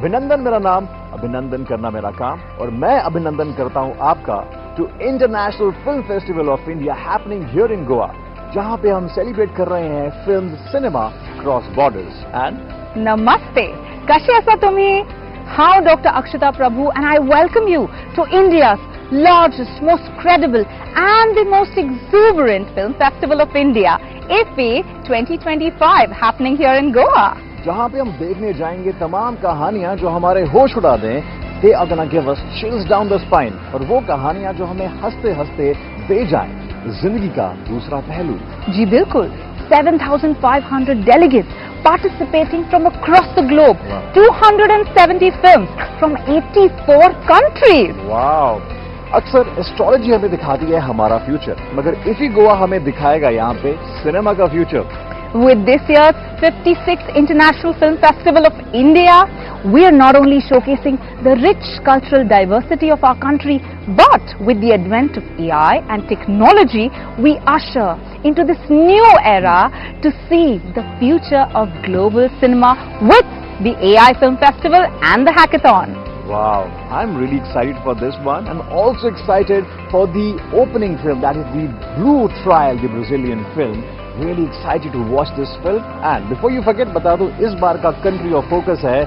अभिनंदन मेरा नाम, अभिनंदन करना मेरा काम और मैं अभिनंदन करता हूं आपका to international film festival of India happening here in Goa, जहां पे हम सेलिब्रेट कर रहे हैं film cinema cross borders and नमस्ते, कसे आसा तुम्ही? How Dr. Akshita Prabhu and I welcome you to India's largest, most credible and the most exuberant film festival of India, IFFI 2025 happening here in Goa. जहां पे हम देखने जाएंगे तमाम कहानियां जो हमारे होश उड़ा दें. They are gonna give us chills down the spine और वो कहानियां जो हमें हंसते हंसते दे जाएं जिंदगी का दूसरा पहलू. जी बिल्कुल, 7,500 delegates participating from across the globe, wow. 270 films from 84 countries. Wow! अक्सर एस्ट्रोलॉजी हमें दिखाती है हमारा फ्यूचर, मगर इफी गोवा हमें दिखाएगा यहाँ पे सिनेमा का future. With this year's 56th International Film Festival of India, we are not only showcasing the rich cultural diversity of our country, but with the advent of AI and technology, we usher into this new era to see the future of global cinema with the AI Film Festival and the Hackathon. Wow, I'm really excited for this one. I'm also excited for the opening film, that is the Blue Trial, the Brazilian film. Really excited to watch this film. And before you forget, बता दूं इस बार का country of focus है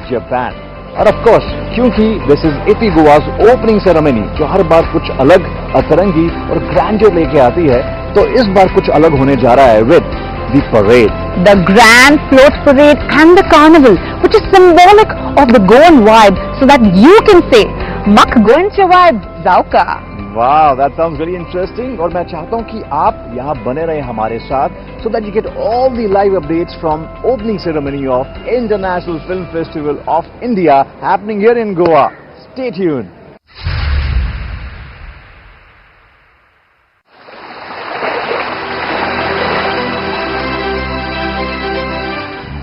Japan. और of course, क्योंकि this is IFFI Goa's opening ceremony, जो हर बार कुछ अलग, अतरंगी और grandeur लेके आती है, तो इस बार कुछ अलग होने जा रहा है with the parade. The grand float parade and the carnival, which is symbolic of the Goan vibe, so that you can say, Mak Goancha vibe, Zauka. Wow, that sounds really interesting. और मैं चाहता हूँ कि आप यहाँ बने रहे हमारे साथ, so that you get all the live updates from opening ceremony of International Film Festival of India happening here in Goa. Stay tuned.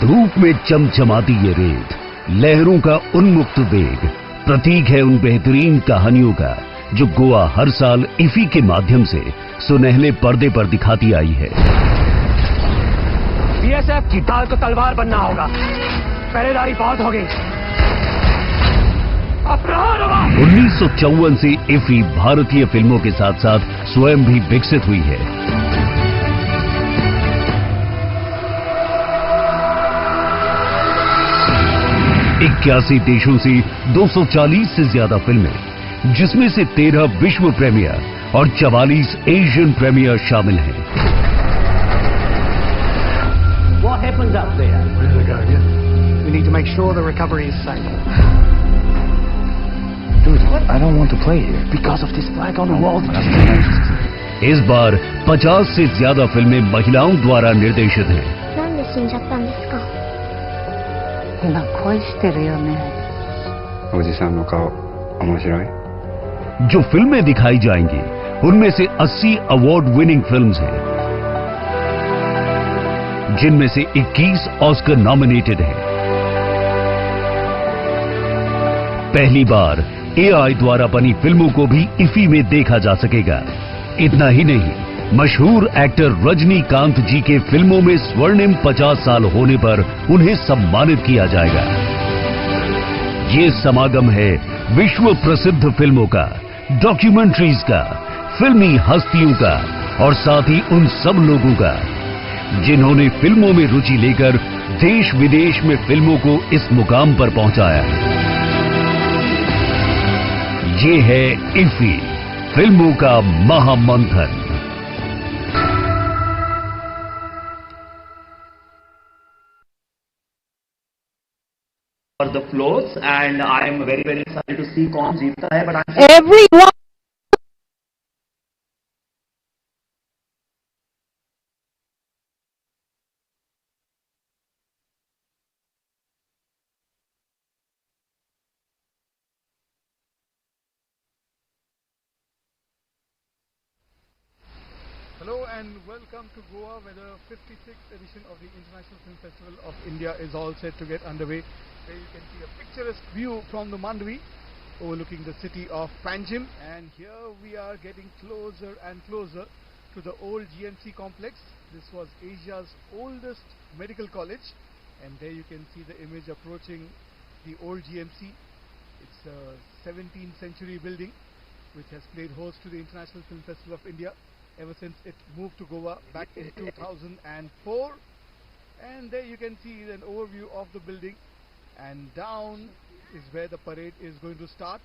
धूप में चमचमाती ये रेत, लहरों का उन्मुक्त वेग, प्रतीक है उन बेहतरीन कहानियों का जो गोवा हर साल इफी के माध्यम से सुनहले पर्दे पर दिखाती आई है. बीएसएफ की दाल को तलवार बनना होगा. पहरेदारी बहुत होगी. 1954 से इफी भारतीय फिल्मों के साथ साथ स्वयं भी विकसित हुई है. 81 देशों से 240 से ज्यादा फिल्में, जिसमें से 13 विश्व प्रीमियर और 44 एशियन प्रीमियर शामिल हैं. What happens up there? Where do they go again? We need to make sure the recovery is safe. Dude, I don't want to play here because of this flag on the wall. इस बार 50 से ज्यादा फिल्में महिलाओं द्वारा निर्देशित हैं. なんで死んじゃったんですか？今恋してるよね。おじさんの顔面白い? जो फिल्में दिखाई जाएंगी उनमें से 80 अवार्ड विनिंग फिल्म्स हैं, जिनमें से 21 ऑस्कर नॉमिनेटेड हैं. पहली बार एआई द्वारा बनी फिल्मों को भी इफी में देखा जा सकेगा. इतना ही नहीं, मशहूर एक्टर रजनीकांत जी के फिल्मों में स्वर्णिम 50 साल होने पर उन्हें सम्मानित किया जाएगा. ये समागम है विश्व प्रसिद्ध फिल्मों का, डॉक्यूमेंट्रीज का, फिल्मी हस्तियों का और साथ ही उन सब लोगों का जिन्होंने फिल्मों में रुचि लेकर देश विदेश में फिल्मों को इस मुकाम पर पहुंचाया. ये है इफी, फिल्मों का महामंथन. For the floats, and I am very excited to see कौन जीतता है. But Everyone. Hello and welcome to Goa, where the 56th edition of the International Film Festival of India is all set to get underway. There you can see a picturesque view from the Mandvi overlooking the city of Panjim, and here we are getting closer and closer to the old GMC complex. This was Asia's oldest medical college, and there you can see the image approaching the old GMC. It's a 17th century building which has played host to the International Film Festival of India ever since it moved to Goa back in 2004. And there you can see an overview of the building, and down is where the parade is going to start.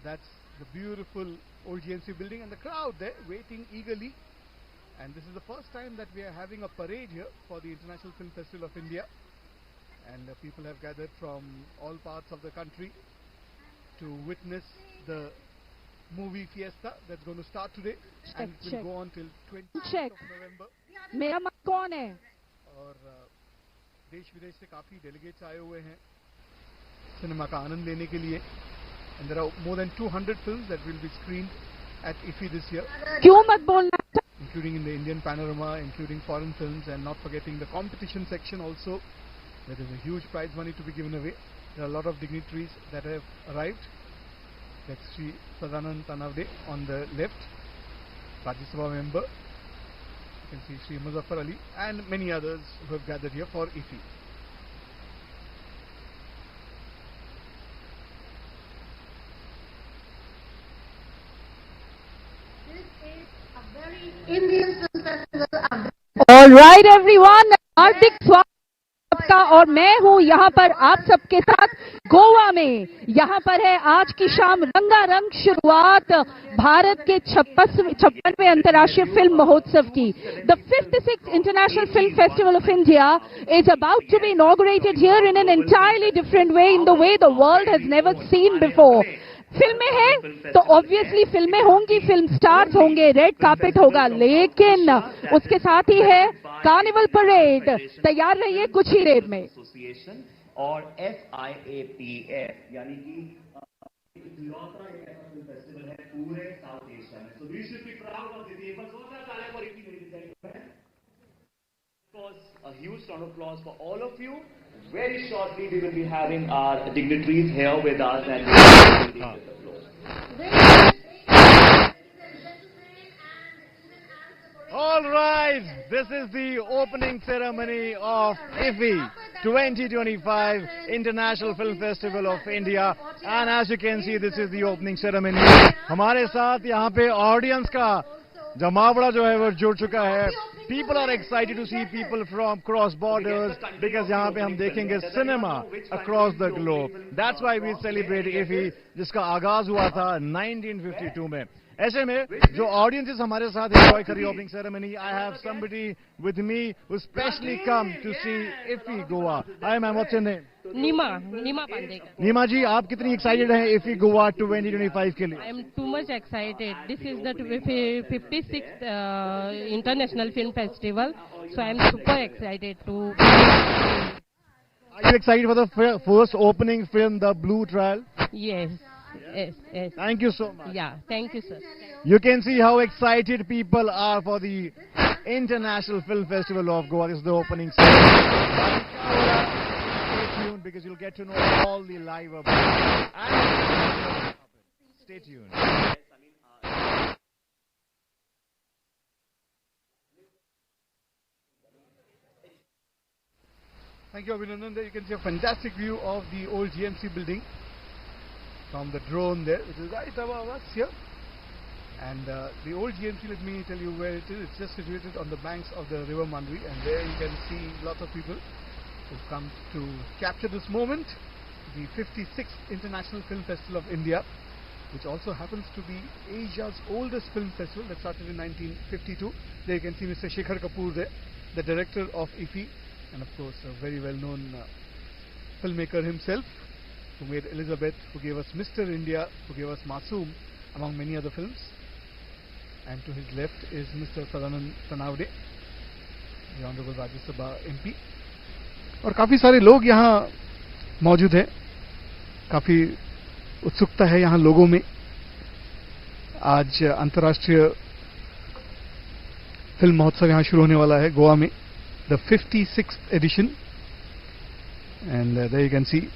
That's the beautiful old GMC building, and the crowd there waiting eagerly. And this is the first time that we are having a parade here for the International Film Festival of India, and people have gathered from all parts of the country to witness the movie fiesta that's going to start today, and it will go on till 20th of November. मेरा मत कौन है? और देश विदेश से काफी delegates आए हुए हैं सिनेमा का आनंद लेने के लिए, and there are more than 200 films that will be screened at IFFI this year, क्यों मत बोलना? including in the Indian panorama, including foreign films, and not forgetting the competition section also, where there is a huge prize money to be given away. There are a lot of dignitaries that have arrived. That's Sri TamilNaduPolitics on the left, Rajya Sabha member. You can see Sri Muzaffar Ali and many others who have gathered here for IFFI. This is a very Indian film festival. All right, everyone. हार्दिक स्वागत आपका, और मैं हूं यहां पर आप सबके साथ गोवा में. यहां पर है आज की शाम रंगारंग शुरुआत भारत के 56वें अंतर्राष्ट्रीय फिल्म महोत्सव की. The 56th International Film Festival of India is about to be inaugurated here in an entirely different way, in the way the world has never seen before. फिल्में हैं तो ऑब्वियसली फिल्में होंगी, फिल्म स्टार्स होंगे, red carpet होगा, लेकिन उसके साथ ही है कार्निवल परेड. तैयार रहिए कुछ ही देर में. एसोसिएशन और FIAPF यानी कि इकलौता एक ऐसा फिल्म फेस्टिवल है पूरे साउथ एशिया में. So we should be proud of this. एक बार जोरदार तालियां for IFFI, ladies and gentlemen. Of course, a huge round of applause for all of you. Very shortly we will be having our dignitaries here with us, and we will All right, this is the opening ceremony of IFFI 2025 International Film Festival of India, and as you can see, this is the opening ceremony. हमारे साथ यहाँ पे audience का जमावड़ा जो है वो जुड़ चुका है. People are excited to see people from cross borders, because यहाँ पे हम देखेंगे cinema across the globe. That's why we celebrate IFFI, जिसका आगाज हुआ था 1952 में. ऐसे में जो audiences हमारे साथ enjoy कर रही opening ceremony, I have somebody with me who specially come to see IFFI Goa. Hi ma'am, what's your name? नीमा पांडे. नीमा जी, आप कितनी excited हैं IFFI Goa 2025 के लिए? I am too much excited. This is the 56th International Film Festival, so I am super excited to. Are you excited for the first opening film, The Blue Trial? Yes. Thank you so much. Yeah, thank you, sir. You can see how excited people are for the International Film Festival of Goa. This is the opening ceremony. Stay tuned, because you'll get to know all the live updates. And stay tuned. Thank you, Abhinandan. There you can see a fantastic view of the old GMC building from the drone there, which is right above us here. And the old GMC, let me tell you where it is. It's just situated on the banks of the river Mandvi, and there you can see lots of people who've come to capture this moment. The 56th International Film Festival of India, which also happens to be Asia's oldest film festival, that started in 1952. There you can see Mr. Shekhar Kapoor there, the director of IFFI, and of course a very well-known filmmaker himself, who made Elizabeth, who gave us Mr. India, who gave us Masoom, among many other films. And to his left is Mr. TamilNaduPolitics, the Honorable Rajya Sabha MP. और काफ़ी सारे लोग यहाँ मौजूद हैं. काफ़ी उत्सुकता है यहाँ लोगों में. आज अंतर्राष्ट्रीय फिल्म महोत्सव यहाँ शुरू होने वाला है गोवा में, the 56th edition. And there you can see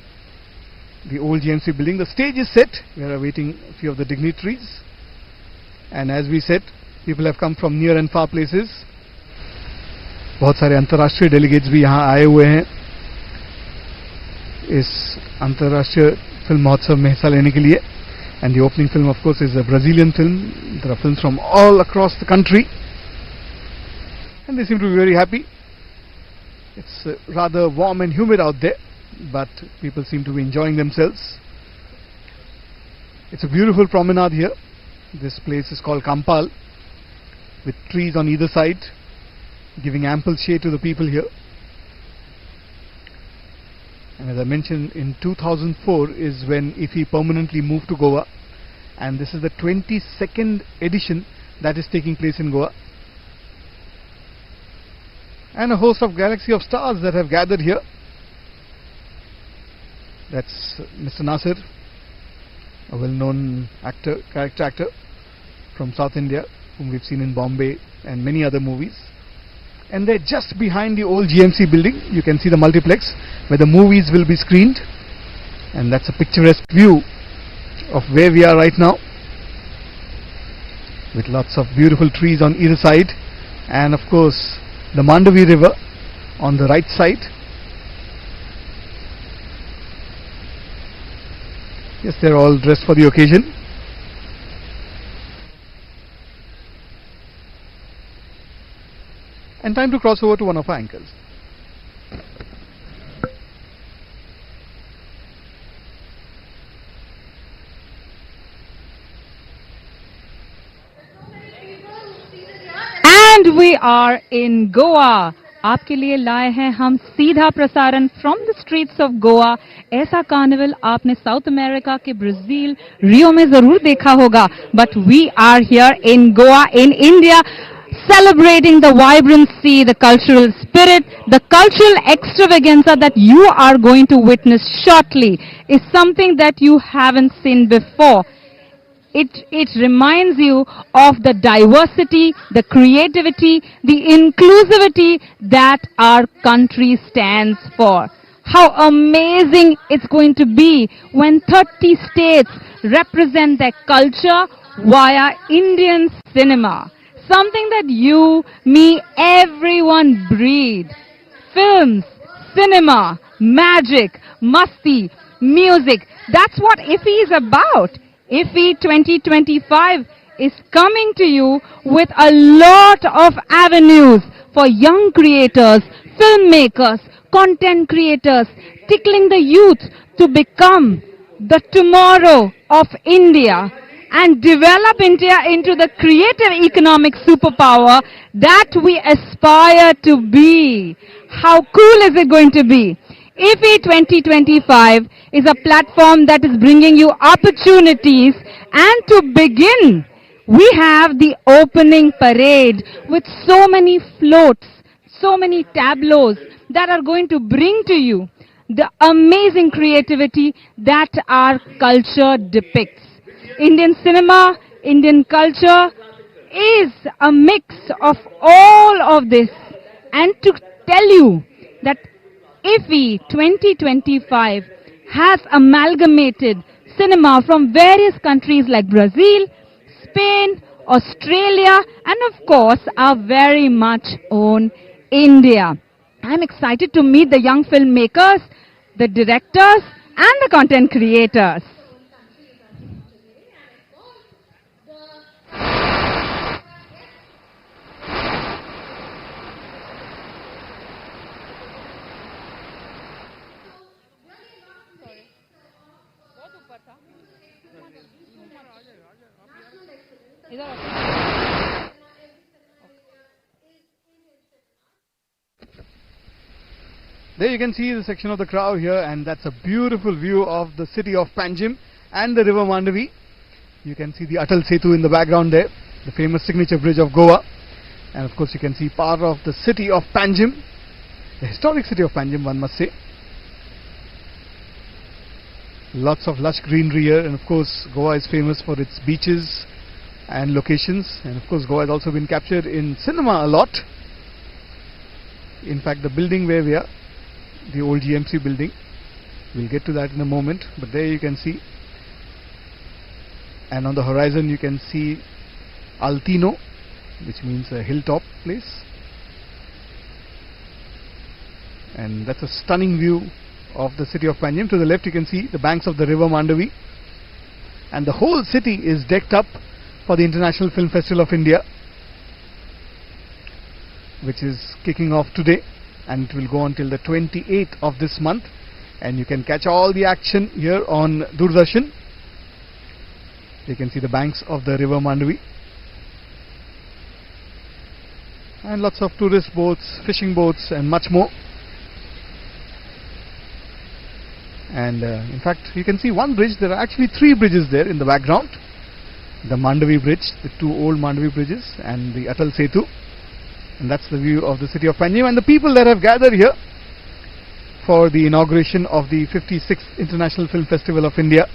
the old GMC building. The stage is set. We are awaiting a few of the dignitaries. And as we said, people have come from near and far places. बहुत सारे अंतर्राष्ट्रीय delegates भी यहाँ आए हुए हैं इस अंतर्राष्ट्रीय फिल्म महोत्सव में हिस्सा लेने के लिए. And the opening film, of course, is a Brazilian film. There are films from all across the country, and they seem to be very happy. It's rather warm and humid out there, but people seem to be enjoying themselves. It's a beautiful promenade here. This place is called Kampal, with trees on either side, giving ample shade to the people here. And as I mentioned, in 2004 is when IFFI permanently moved to Goa, and this is the 22nd edition that is taking place in Goa. And a host of galaxy of stars that have gathered here. That's Mr. Nasir, a well-known actor, character actor from South India, whom we've seen in Bombay and many other movies. And they're just behind the old GMC building. You can see the multiplex where the movies will be screened, and that's a picturesque view of where we are right now, with lots of beautiful trees on either side, and of course the Mandavi river on the right side. Yes, they're all dressed for the occasion. And time to cross over to one of our anchors. And we are in Goa. आपके लिए लाए हैं हम सीधा प्रसारण from the streets of Goa. ऐसा carnival आपने south America के ब्राजील रियो में जरूर देखा होगा, but we are here in Goa in India, celebrating the vibrancy, the cultural spirit, the cultural extravaganza that you are going to witness shortly is something that you haven't seen before. It reminds you of the diversity, the creativity, the inclusivity that our country stands for. How amazing it's going to be when 30 states represent their culture via Indian cinema. Something that you, me, everyone breathe. Films, cinema, magic, masti, music. That's what IFFI is about. IFFI 2025 is coming to you with a lot of avenues for young creators, filmmakers, content creators, tickling the youth to become the tomorrow of India and develop India into the creative economic superpower that we aspire to be. How cool is it going to be? IFFI 2025 is a platform that is bringing you opportunities, and to begin, we have the opening parade with so many floats, so many tableaus that are going to bring to you the amazing creativity that our culture depicts. Indian cinema, Indian culture is a mix of all of this, and to tell you that IFFI 2025 has amalgamated cinema from various countries like Brazil, Spain, Australia, and of course our very much own India. I'm excited to meet the young filmmakers, the directors, and the content creators. There you can see the section of the crowd here, and that's a beautiful view of the city of Panjim and the river Mandavi. You can see the Atal Setu in the background there, the famous signature bridge of Goa. And of course you can see part of the city of Panjim, the historic city of Panjim, one must say. Lots of lush greenery here, and of course Goa is famous for its beaches and locations, and of course Goa has also been captured in cinema a lot. In fact, the building where we are, the old GMC building, we'll get to that in a moment, but there you can see, and on the horizon you can see Altino, which means a hilltop place, and that's a stunning view of the city of Panjim. To the left you can see the banks of the river Mandavi, and the whole city is decked up for the International Film Festival of India, which is kicking off today, and it will go until the 28th of this month, and you can catch all the action here on Doordarshan. You can see the banks of the river Mandavi, and lots of tourist boats, fishing boats, and much more. And in fact you can see one bridge. There are actually 3 bridges there in the background. The Mandavi bridge, the 2 old Mandavi bridges, and the Atal Setu. And that's the view of the city of Panjim and the people that have gathered here for the inauguration of the 56th International Film Festival of India.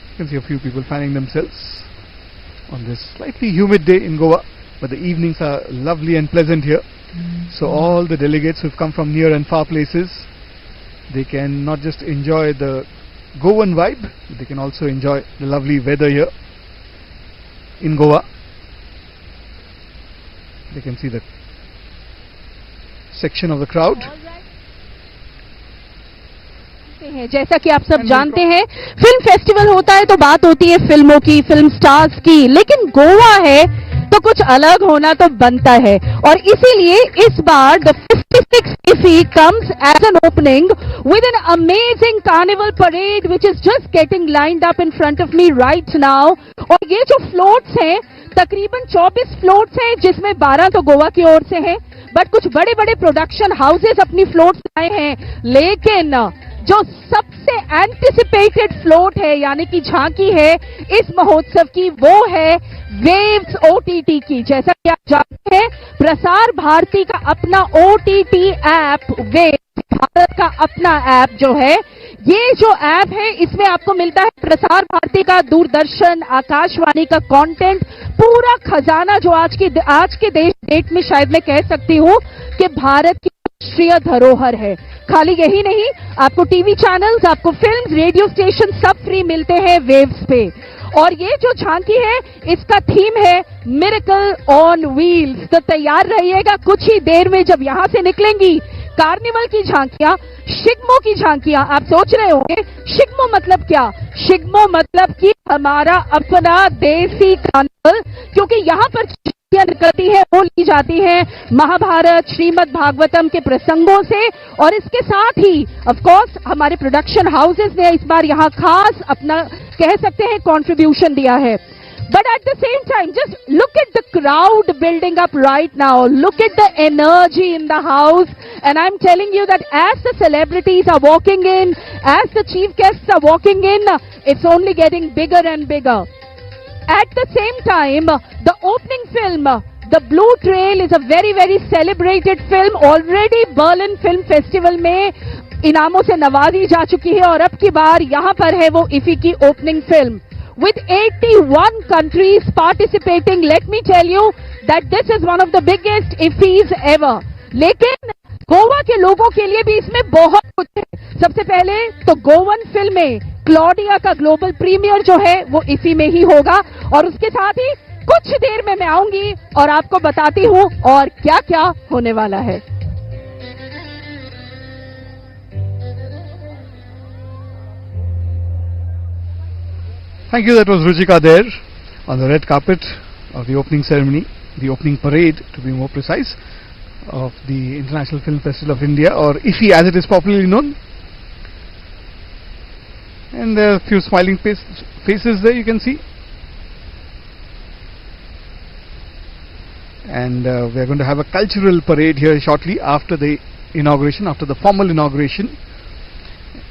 You can see a few people fanning themselves on this slightly humid day in Goa, but the evenings are lovely and pleasant here. So all the delegates who've come from near and far places, they can not just enjoy the Goan vibe, but they can also enjoy the lovely weather here in Goa. You can see the section of the crowd. जैसा कि आप सब जानते हैं, film festival होता है तो बात होती है फिल्मों की, फिल्म स्टार्स की, लेकिन गोवा है तो कुछ अलग होना तो बनता है, और इसीलिए इस बार the 56th IFFI comes as an opening with an amazing carnival parade which is just getting lined up in front of me right now. और ये जो floats हैं, तकरीबन 24 फ्लोट्स हैं, जिसमें 12 तो गोवा की ओर से हैं, बट कुछ बड़े बड़े प्रोडक्शन हाउसेस अपनी फ्लोट्स लाए हैं, लेकिन जो सबसे एंटिसिपेटेड फ्लोट है यानी कि झांकी है इस महोत्सव की, वो है वेव्स OTT की। जैसा कि आप जानते हैं, प्रसार भारती का अपना OTT ऐप वेव्स, भारत का अपना ऐप जो है, ये जो ऐप है इसमें आपको मिलता है प्रसार भारती का, दूरदर्शन, आकाशवाणी का कंटेंट, पूरा खजाना जो आज के डेट में शायद मैं कह सकती हूँ कि भारत की राष्ट्रीय धरोहर है। खाली यही नहीं, आपको टीवी चैनल्स, आपको फिल्म्स, रेडियो स्टेशन सब फ्री मिलते हैं वेव्स पे। और ये जो झांकी है इसका थीम है मिरेकल ऑन व्हील्स। तो तैयार रहिएगा, कुछ ही देर में जब यहां से निकलेंगी कार्निवल की झांकियां, शिग्मो की झांकियां। आप सोच रहे होंगे शिग्मो मतलब क्या? शिग्मो मतलब कि हमारा अपना देसी कार्निवल, क्योंकि यहां पर झांकियां निकलती है वो ली जाती है महाभारत, श्रीमद् भागवतम के प्रसंगों से, और इसके साथ ही ऑफ कोर्स हमारे प्रोडक्शन हाउसेस ने इस बार यहां खास अपना कह सकते हैं कंट्रीब्यूशन दिया है। But at the same time, just look at the crowd building up right now. Look at the energy in the house. And I'm telling you that as the celebrities are walking in, as the chief guests are walking in, it's only getting bigger and bigger. At the same time, the opening film, The Blue Trail, is a very, very celebrated film. Already Berlin Film Festival में इनामों से नवाजी जा चुकी है, और अब की बार यहाँ पर है वो IFFI की opening film. With 81 countries participating, let me tell you that this is one of the biggest IFFIs ever. लेकिन गोवा के लोगों के लिए भी इसमें बहुत कुछ है। सबसे पहले तो गोवन फिल्में क्लॉडिया का ग्लोबल प्रीमियर जो है वो IFFI में ही होगा, और उसके साथ ही कुछ देर में मैं आऊंगी और आपको बताती हूं और क्या क्या होने वाला है। Thank you. That was Ruchika there on the red carpet of the opening ceremony, the opening parade to be more precise, of the International Film Festival of India, or IFFI as it is popularly known. And there are a few smiling faces there you can see. And we are going to have a cultural parade here shortly after the inauguration, after the formal inauguration.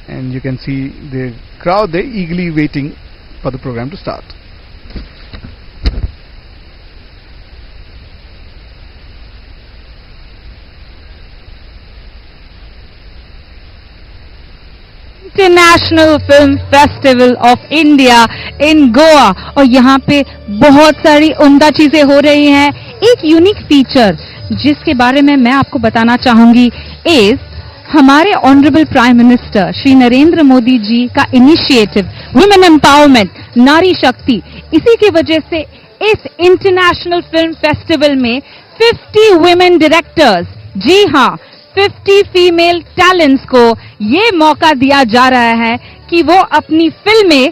And you can see the crowd there eagerly waiting for the program to start. International film festival of India in Goa, और यहाँ पे बहुत सारी उम्दा चीजें हो रही हैं। एक यूनिक फीचर जिसके बारे में मैं आपको बताना चाहूंगी इज हमारे honourable prime minister Shri Narendra Modi ji का इनिशिएटिव वुमेन एम्पावरमेंट, नारी शक्ति। इसी की वजह से इस इंटरनेशनल फिल्म फेस्टिवल में 50 वुमेन डायरेक्टर्स, जी हां 50 फीमेल टैलेंट्स को ये मौका दिया जा रहा है कि वो अपनी फिल्में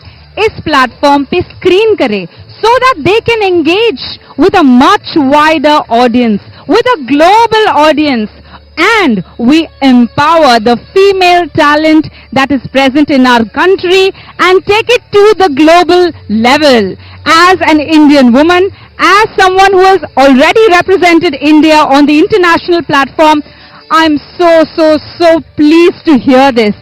इस प्लेटफॉर्म पे स्क्रीन करें, so that they can engage with a much wider audience, with a global audience, and we empower the female talent that is present in our country and take it to the global level. As an Indian woman, as someone who has already represented India on the international platform, I'm so pleased to hear this.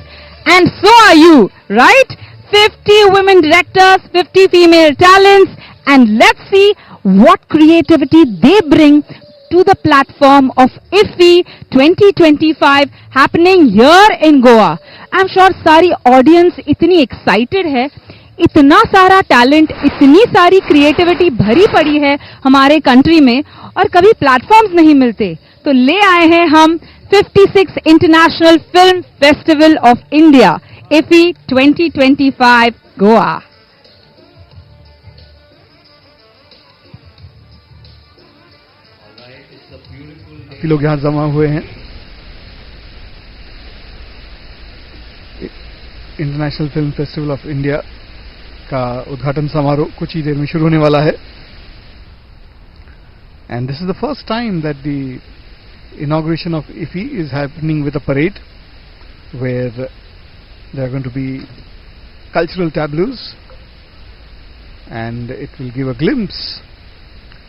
And so are you, right? 50 women directors, 50 female talents, and let's see what creativity they bring to the platform of IFFI 2025 happening here in Goa. I'm sure सारी audience इतनी excited है, इतना सारा talent, इतनी सारी creativity भरी पड़ी है हमारे country में और कभी platforms नहीं मिलते. तो ले आए हैं हम 56 International Film Festival of India, IFFI 2025 Goa. काफी लोग यहाँ जमा हुए हैं. International film festival of India का उद्घाटन समारोह कुछ ही देर में शुरू होने वाला है. And this is the first time that the inauguration of IFFI is happening with a parade where there are going to be cultural tableaus and it will give a glimpse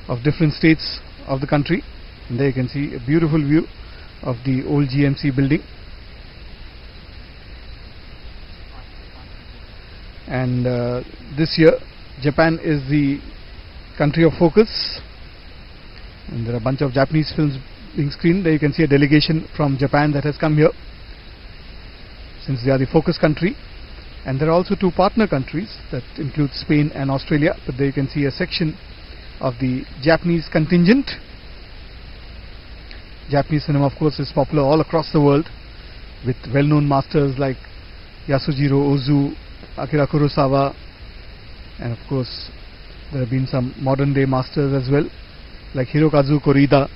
of different states of the country. And there you can see a beautiful view of the old GMC building. And this year Japan is the country of focus and there are a bunch of Japanese films being screened. There you can see a delegation from Japan that has come here since they are the focus country, and there are also two partner countries that include Spain and Australia, but there you can see a section of the Japanese contingent. Japanese cinema of course is popular all across the world with well-known masters like Yasujiro Ozu, Akira Kurosawa, and of course there have been some modern day masters as well like Hirokazu Korida,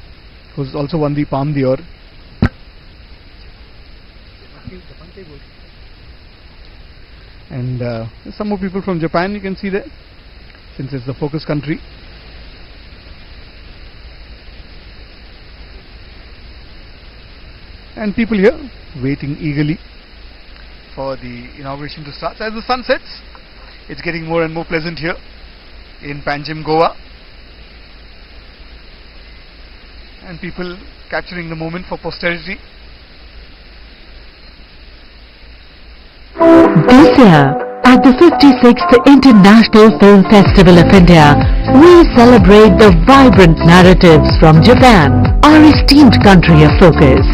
who's also won the Palme d'Or. And some more people from Japan you can see there, since it's the focus country. And people here waiting eagerly for the inauguration to start. As the sun sets, it's getting more and more pleasant here in Panjim, Goa. And people capturing the moment for posterity. This year, at the 56th International Film Festival of India, we celebrate the vibrant narratives from Japan, our esteemed country of focus.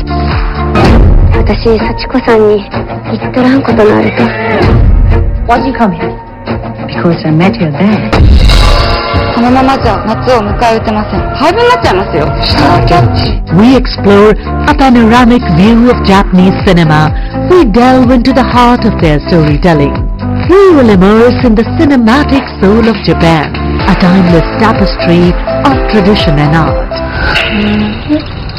私、幸子さんに言っとらんことのあると。Why'd you come here? Because I met you there. このままじゃ夏を迎え撃てません。廃部になっちゃいますよ。We explore a panoramic view of Japanese cinema. We delve into the heart of their storytelling. We will immerse in the cinematic soul of Japan, a timeless tapestry of tradition and art.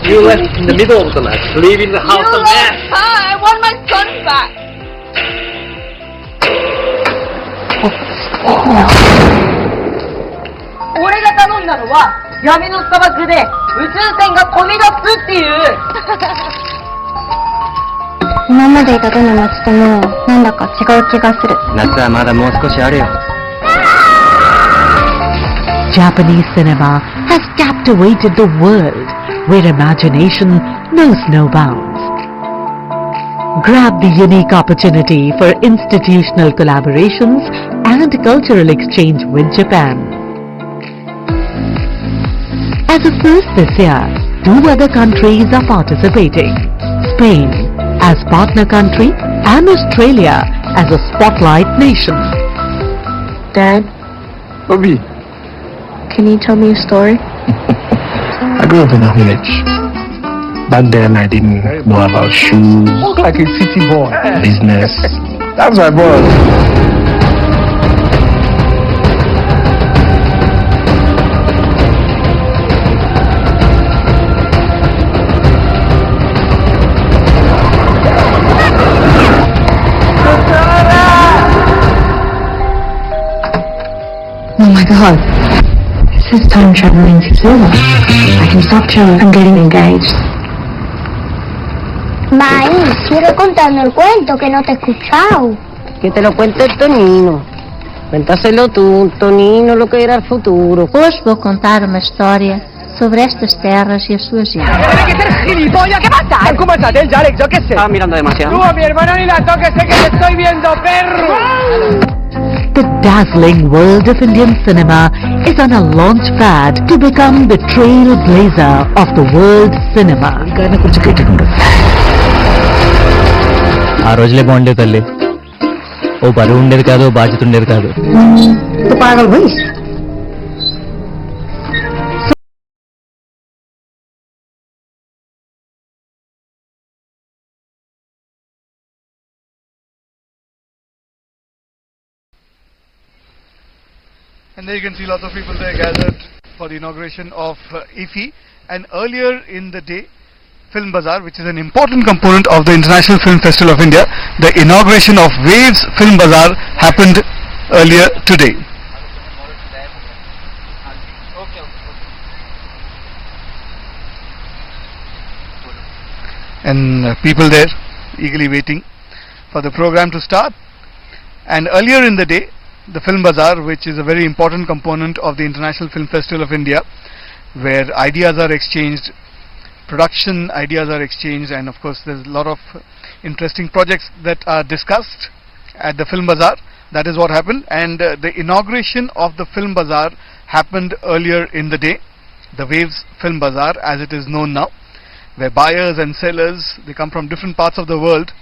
You left in the middle of the night, leaving the house a mess. I want my son back. Japanese cinema has captivated the world, where imagination knows no bounds. Grab the unique opportunity for institutional collaborations and cultural exchange with Japan. As a first this year, two other countries are participating. Spain as partner country and Australia as a spotlight nation. Dad, Bobby, can you tell me a story? I grew up in a village. Back then I didn't know about shoes. Look like a city boy. Business. That's my boy. Oh my god. It says time traveling is over. I can stop traveling. I'm getting engaged. Mai, quiero contando el cuento que no te he escuchado. Que te lo cuente el Tonino. Cuéntaselo tú, Tonino, lo que era el futuro. Hoje vou contar uma história sobre estas terras y a su gente. ¡Tiene que ser gilipollas! ¿Qué pasa? ¿Cómo estás, Alex? Yo qué sé. Estaba mirando demasiado. Tú a mi hermano ni la toques, sé que te estoy viendo, perro. The dazzling world of Indian cinema is on a launch pad to become the trailblazer of the world cinema. ఆ రోజులే బాగుండే తల్లి. ఓ పరువు ఉండేది కాదు, బాధ్యత ఉండేది కాదు. And there you can see lots of people there gathered for the inauguration of IFFI. And earlier in the day, Film Bazaar, which is an important component of the International Film Festival of India, the inauguration of Waves Film Bazaar happened earlier today. And people there eagerly waiting for the program to start. And earlier in the day, the Film Bazaar, which is a very important component of the International Film Festival of India, where ideas are exchanged, production ideas are exchanged, and of course there's a lot of interesting projects that are discussed at the Film Bazaar. That is what happened, and the inauguration of the Film Bazaar happened earlier in the day, the Waves Film Bazaar as it is known now, where buyers and sellers, they come from different parts of the world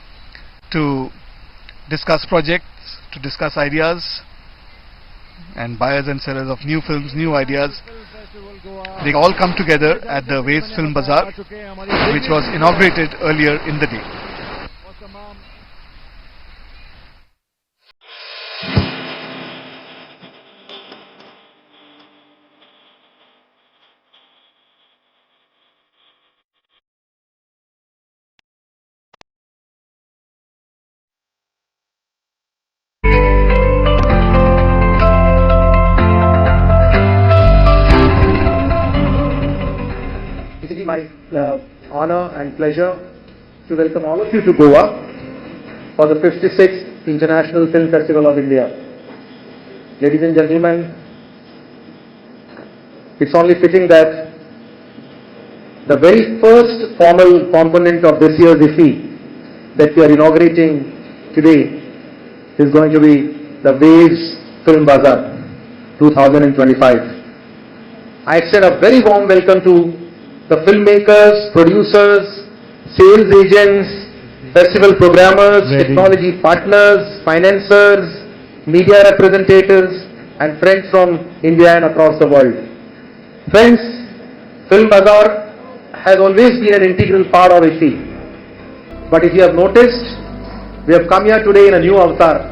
to discuss projects, to discuss ideas, and buyers and sellers of new films, new ideas, they all come together at the Waves Film Bazaar, which was inaugurated earlier in the day. It is my honor and pleasure to welcome all of you to Goa for the 56th International Film Festival of India. Ladies and gentlemen, it's only fitting that the very first formal component of this year's IFFI that we are inaugurating today is going to be the Waves Film Bazaar 2025. I extend a very warm welcome to the filmmakers, producers, sales agents, festival programmers, technology partners, financiers, media representatives, and friends from India and across the world. Friends, Film Bazaar has always been an integral part of IFFI. But if you have noticed, we have come here today in a new avatar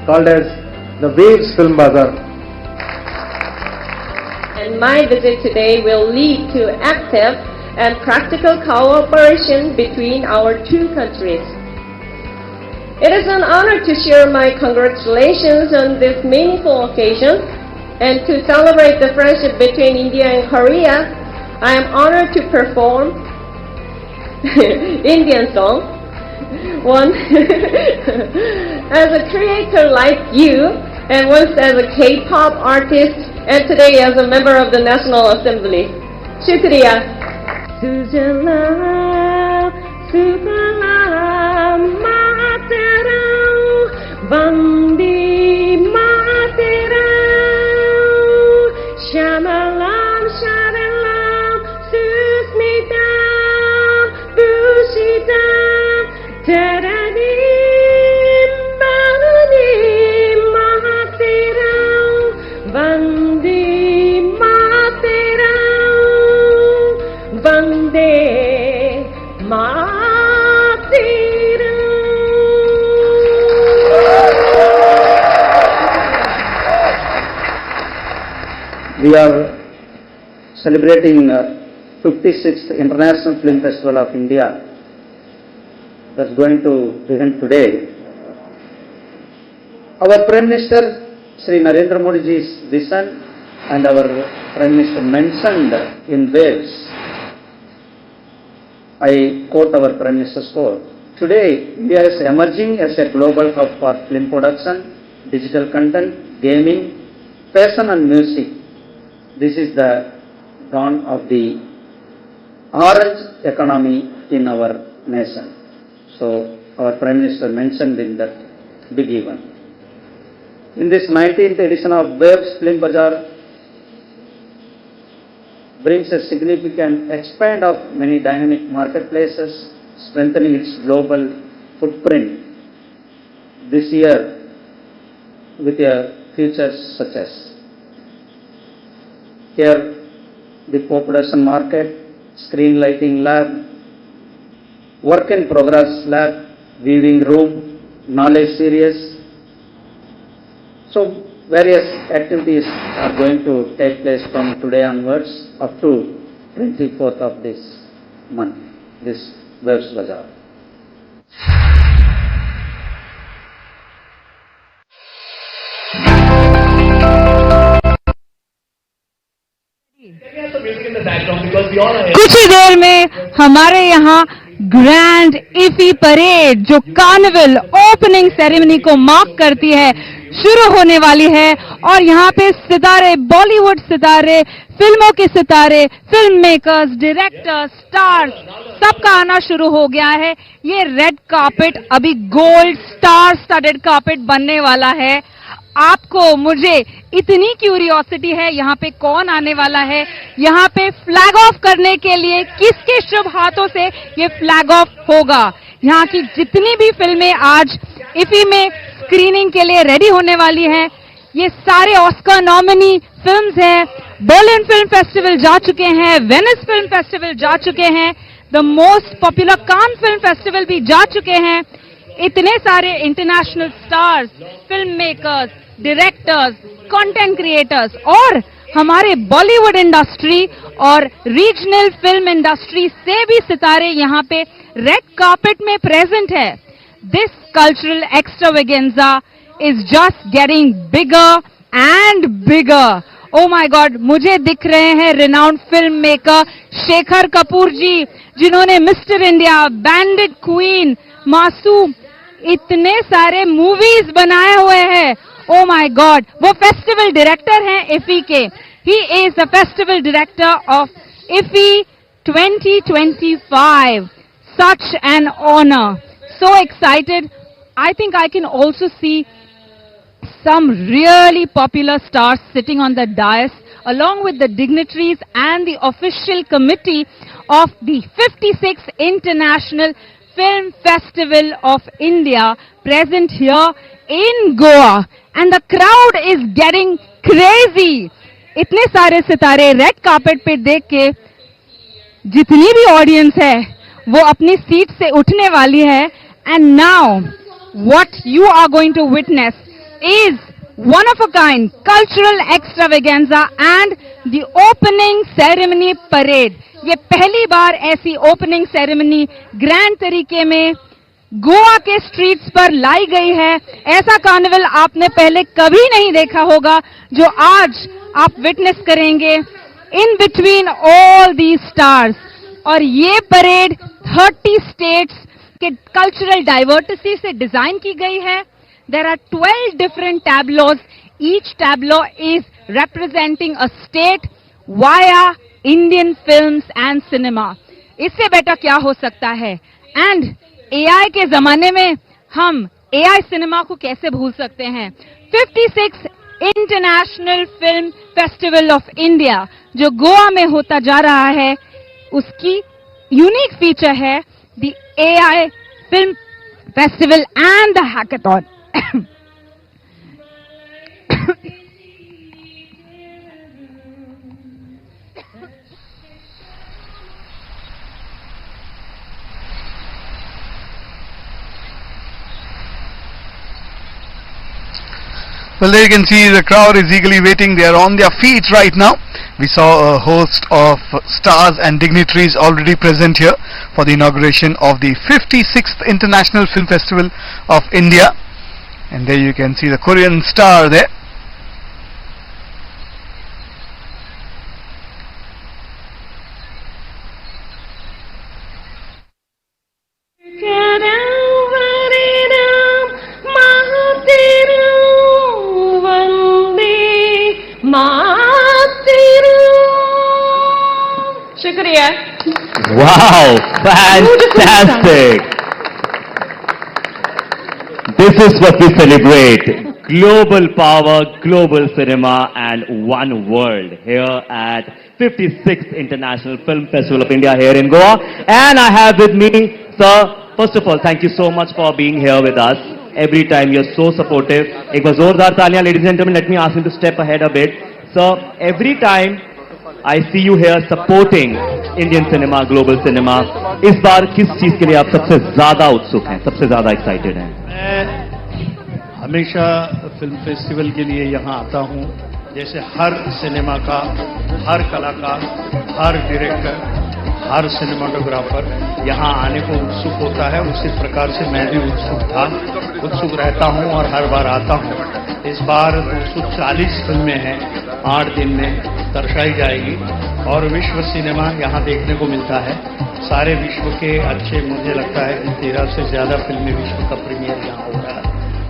called as the Waves Film Bazaar. And my visit today will lead to active and practical cooperation between our two countries. It is an honor to share my congratulations on this meaningful occasion, and to celebrate the friendship between India and Korea, I am honored to perform Indian song. One as a creator like you, and once as a K-pop artist, and today as a member of the National Assembly. Shukriya. Sujalam, Sugalam, Materam, Vande Materam, Shamalam, Sharalam, Susmitam, Bushitam, Taranim, Balanim, Mahatiram, Vande Materam, Vande Materam. We are celebrating 56th International Film Festival of India that's going to begin today. Our Prime Minister Sri Narendra Modi ji's vision and our Prime Minister mentioned in waves. I quote our Prime Minister's quote. Today, India is emerging as a global hub for film production, digital content, gaming, fashion and music. This is the dawn of the orange economy in our nation. So, our Prime Minister mentioned in that big event. In this 19th edition of Waves Film Bazaar brings a significant expand of many dynamic marketplaces, strengthening its global footprint this year with features such as here the co-production market, screen lighting lab, work in progress lab, weaving room, knowledge series. So various activities are going to take place from today onwards up to 24th of this month, this Waves Bazaar. कुछ ही देर में हमारे यहाँ grand IFFI parade जो carnival opening ceremony को mark करती है शुरू होने वाली है और यहाँ पे सितारे, बॉलीवुड सितारे, फिल्मों के सितारे, फिल्म मेकर्स, डायरेक्टर्स, स्टार्स, सबका आना शुरू हो गया है। ये रेड कार्पेट अभी गोल्ड स्टार स्टडेड कार्पेट बनने वाला है। आपको, मुझे इतनी क्यूरियोसिटी है यहाँ पे कौन आने वाला है, यहाँ पे फ्लैग ऑफ करने के लिए किसके शुभ हाथों से ये फ्लैग ऑफ होगा। यहाँ की जितनी भी फिल्में आज इफी में स्क्रीनिंग के लिए रेडी होने वाली हैं, ये सारे ऑस्कर नॉमिनी फिल्म्स हैं। बर्लिन फिल्म फेस्टिवल जा चुके हैं, वेनिस फिल्म फेस्टिवल जा चुके हैं, the most popular Cannes film festival भी जा चुके हैं। इतने सारे international stars, film makers, directors, content creators और हमारे बॉलीवुड इंडस्ट्री और रीजनल फिल्म इंडस्ट्री से भी सितारे यहाँ पे रेड कार्पेट में प्रेजेंट है। This cultural extravaganza is just getting bigger and bigger. O my God, मुझे दिख रहे हैं renowned film maker Shekhar Kapoor ji, जिन्होंने मिस्टर इंडिया, बैंडिट क्वीन, मासूम, इतने सारे मूवीज बनाए हुए हैं। ओ माय गॉड, वो फेस्टिवल डायरेक्टर हैं इफी के। He is the festival director of IFFI 2025. Such an honor. So excited. I think I can also see some really popular stars sitting on the dais along with the dignitaries and the official committee of the 56th International Film Festival of India present here in Goa. And the crowd is getting crazy. इतने सारे सितारे red carpet पे देख के जितनी भी audience है वो अपनी सीट से उठने वाली है। And now what you are going to witness is one of a kind cultural extravaganza and the opening ceremony parade. ये पहली बार ऐसी ओपनिंग सेरेमनी ग्रैंड तरीके में गोवा के स्ट्रीट्स पर लाई गई है। ऐसा कार्निवल आपने पहले कभी नहीं देखा होगा जो आज आप विटनेस करेंगे in between all the stars. और ये परेड 30 स्टेट्स के कल्चरल डाइवर्सिटी से डिजाइन की गई है। There are 12 different tableaus. Each tableau is representing a state via Indian films and cinema. इससे बेटा क्या हो सकता है? And AI के जमाने में हम AI सिनेमा को कैसे भूल सकते हैं? 56 international film festival of India जो गोवा में होता जा रहा है, उसकी यूनिक फीचर है the AI film festival and the hackathon. Well, there you can see the crowd is eagerly waiting. They are on their feet right now. We saw a host of stars and dignitaries already present here for the inauguration of the 56th International Film Festival of India. And there you can see the Korean star there. शुक्रिया। Wow, fantastic. This is what we celebrate. Global power, global cinema, and one world here at 56th International Film Festival of India here in Goa. And I have with me, sir, first of all, thank you so much for being here with us. Every time you're so supportive. एक बार जोरदार तालियां, ladies and gentlemen. Let me ask him to step ahead a bit. Sir, every time I see you here supporting Indian cinema, global cinema. इस बार किस चीज के लिए आप सबसे ज्यादा उत्सुक हैं, सबसे ज्यादा एक्साइटेड हैं? मैं हमेशा फिल्म फेस्टिवल के लिए यहाँ आता हूँ। जैसे हर सिनेमा का, हर कलाकार, हर डायरेक्टर, हर सिनेमाटोग्राफर यहाँ आने को उत्सुक होता है, उसी प्रकार से मैं भी उत्सुक रहता हूँ और हर बार आता हूँ। इस बार 240 फिल्में हैं, 8 दिन में दर्शाई जाएगी और विश्व सिनेमा यहाँ देखने को मिलता है। सारे विश्व के अच्छे, मुझे लगता है कि 13 से ज्यादा फिल्में विश्व का प्रीमियर यहाँ हो रहा है,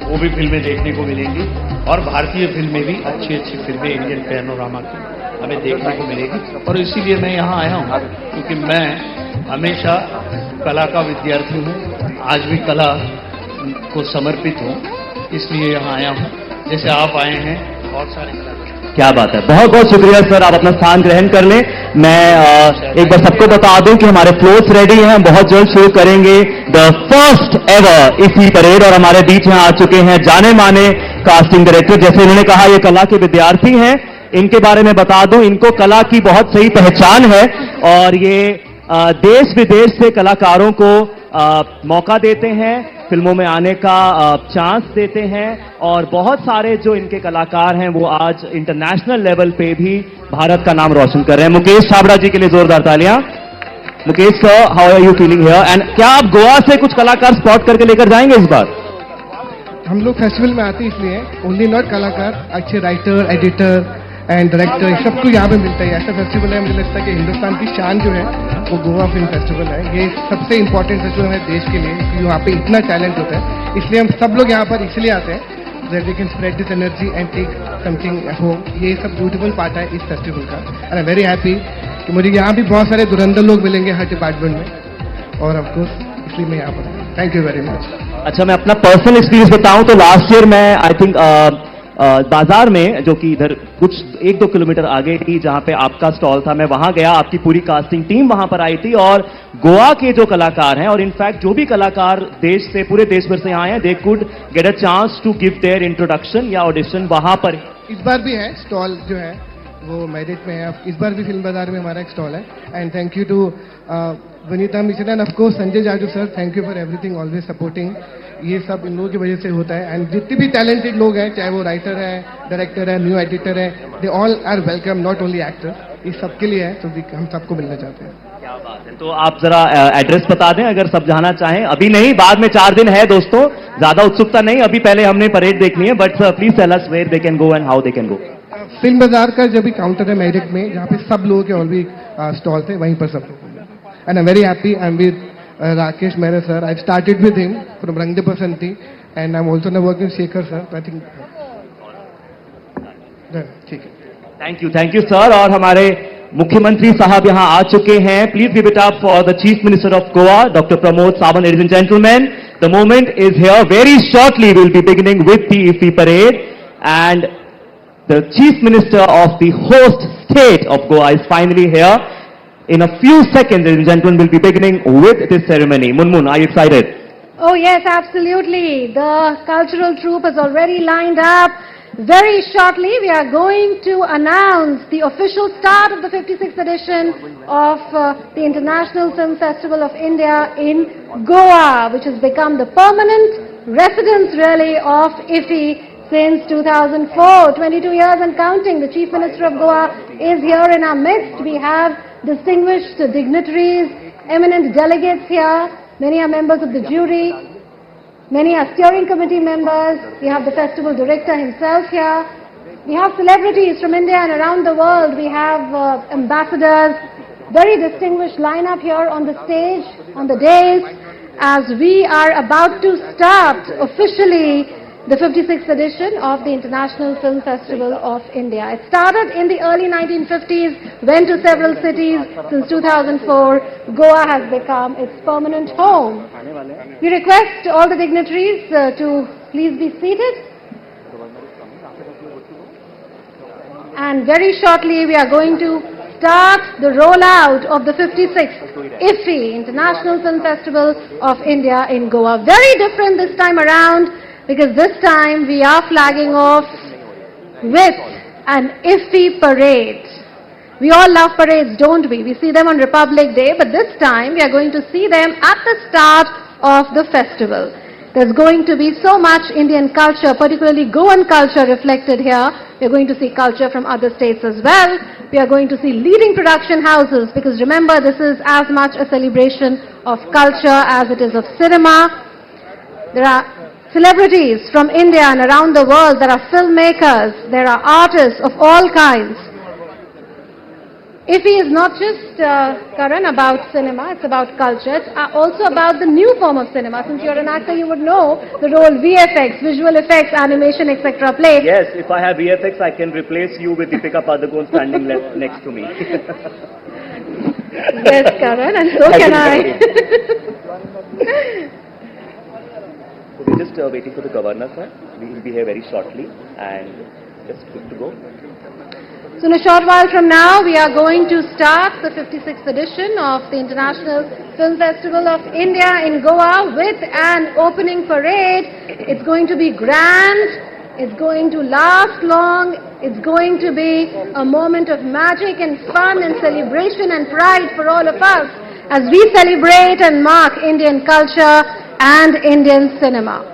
वो भी फिल्में देखने को मिलेंगी और भारतीय फिल्में भी अच्छी फिल्में इंडियन पैनोरामा की हमें देखने को मिलेगी। और इसीलिए मैं यहाँ आया हूँ क्योंकि मैं हमेशा कला का विद्यार्थी हूँ, आज भी कला को समर्पित हूँ, इसलिए यहाँ आया हूँ। जैसे आप आए हैं, बहुत सारे कलाकार। क्या बात है, बहुत बहुत शुक्रिया सर, आप अपना स्थान ग्रहण कर लें। मैं एक बार सबको बता दूं कि हमारे फ्लोट्स रेडी हैं, हम बहुत जल्द शुरू करेंगे the first ever IFFI parade. और हमारे बीच यहाँ आ चुके हैं जाने माने कास्टिंग डायरेक्टर। जैसे उन्होंने कहा ये कला के विद्यार्थी हैं, इनके बारे में बता दूं, इनको कला की बहुत सही पहचान है और ये देश विदेश से कलाकारों को मौका देते हैं, फिल्मों में आने का चांस देते हैं और बहुत सारे जो इनके कलाकार हैं वो आज इंटरनेशनल लेवल पे भी भारत का नाम रोशन कर रहे हैं। मुकेश छाबड़ा जी के लिए जोरदार तालियां। Mukesh sir, how are you feeling here? And क्या आप गोवा से कुछ कलाकार स्पॉट करके लेकर जाएंगे इस बार? हम लोग फेस्टिवल में आते हैं इसलिए, ओनली नॉट कलाकार, अच्छे राइटर, एडिटर एंड डायरेक्टर सबको यहाँ पे मिलता है। ऐसा फेस्टिवल है, मुझे लगता है कि हिंदुस्तान की शान जो है वो गोवा फिल्म फेस्टिवल है। ये सबसे इंपॉर्टेंट फेस्टिवल है देश के लिए क्योंकि यहाँ पे इतना टैलेंट होता है, इसलिए हम सब लोग यहाँ पर इसलिए आते हैं that we can spread this energy and take something home. ये सब ब्यूटीफुल पार्ट है इस फेस्टिवल का and I am very happy कि मुझे यहाँ भी बहुत सारे धुरंधर लोग मिलेंगे हर डिपार्टमेंट में और ऑफकोर्स इसलिए मैं यहाँ पर। Thank you very much. अच्छा, मैं अपना पर्सनल एक्सपीरियंस बताऊं तो लास्ट ईयर मैं आई थिंक बाजार में, जो कि इधर कुछ 1-2 किलोमीटर आगे ही जहां पे आपका स्टॉल था, मैं वहां गया, आपकी पूरी कास्टिंग टीम वहां पर आई थी और गोवा के जो कलाकार हैं और इनफैक्ट जो भी कलाकार देश से, पूरे देश भर से आए हैं, they could get a chance to give their introduction या ऑडिशन वहां पर। इस बार भी है स्टॉल जो है वो मेरिट में है, इस बार भी फिल्म बाजार में हमारा एक स्टॉल है and thank you to Vanita Mishra and of course Sanjay Jaju sir, thank you for everything, always supporting. ये सब इन लोगों की वजह से होता है एंड जितने भी टैलेंटेड लोग हैं, चाहे वो राइटर है, डायरेक्टर है, न्यू एडिटर है, they all are welcome, not only actor, ये सबके लिए है, तो हम सबको मिलना चाहते हैं। क्या बात है, तो आप जरा एड्रेस बता दें अगर सब जाना चाहें। अभी नहीं, बाद में 4 दिन है दोस्तों, ज्यादा उत्सुकता नहीं, अभी पहले हमने परेड देखनी है, but please tell us where they can go and how they can go. Film Bazaar का जो भी काउंटर है मेरिट में, जहाँ पे सब लोगों के ऑलरेडी स्टॉल थे, वहीं पर सब लोग। And I am very happy, I am with Rakesh Mehra sir. I've started with him from Rang De Basanti and I'm also now working with Shekhar sir. I think ठीक है। Thank you sir. और हमारे मुख्यमंत्री साहब यहाँ आ चुके हैं। Please give it up for the chief minister of Goa, doctor Pramod Sawant. Ladies and gentleman, the moment is here. Very shortly we will be beginning with the IFFI parade and the chief minister of the host state of Goa is finally here. In a few seconds, ladies and gentlemen, we'll be beginning with this ceremony. Munmun, are you excited? Oh yes, absolutely. The cultural troupe has already lined up. Very shortly, we are going to announce the official start of the 56th edition of the International Film Festival of India in Goa, which has become the permanent residence really of IFFI since 2004. 22 years and counting. The Chief Minister of Goa is here in our midst. We have distinguished dignitaries, eminent delegates here. Many are members of the jury. Many are steering committee members. We have the festival director himself here. We have celebrities from India and around the world. We have ambassadors. Very distinguished lineup here on the stage, on the dais, as we are about to start officially the 56th edition of the International Film Festival of India. It started in the early 1950s, went to several cities. Since 2004, Goa has become its permanent home. We request all the dignitaries to please be seated. And very shortly we are going to start the rollout of the 56th IFFI, International Film Festival of India in Goa. Very different this time around, because this time we are flagging off with an IFFI parade. We all love parades, don't we? We see them on Republic Day, but this time we are going to see them at the start of the festival. There's going to be so much Indian culture, particularly Goan culture, reflected here. We're going to see culture from other states as well. We are going to see leading production houses, because remember, this is as much a celebration of culture as it is of cinema. There are celebrities from India and around the world. There are filmmakers. There are artists of all kinds. IFFI is not just, Karan, about cinema, it's about culture. It's also about the new form of cinema. Since you're an actor, you would know the role VFX, visual effects, animation, etc. play. Yes, if I have VFX, I can replace you with Deepika Padukone standing next to me. Yes, Karan, and so can I. So we're just waiting for the governor, sir. We will be here very shortly and just good to go. So in a short while from now, we are going to start the 56th edition of the International Film Festival of India in Goa with an opening parade. It's going to be grand. It's going to last long. It's going to be a moment of magic and fun and celebration and pride for all of us as we celebrate and mark Indian culture and Indian cinema.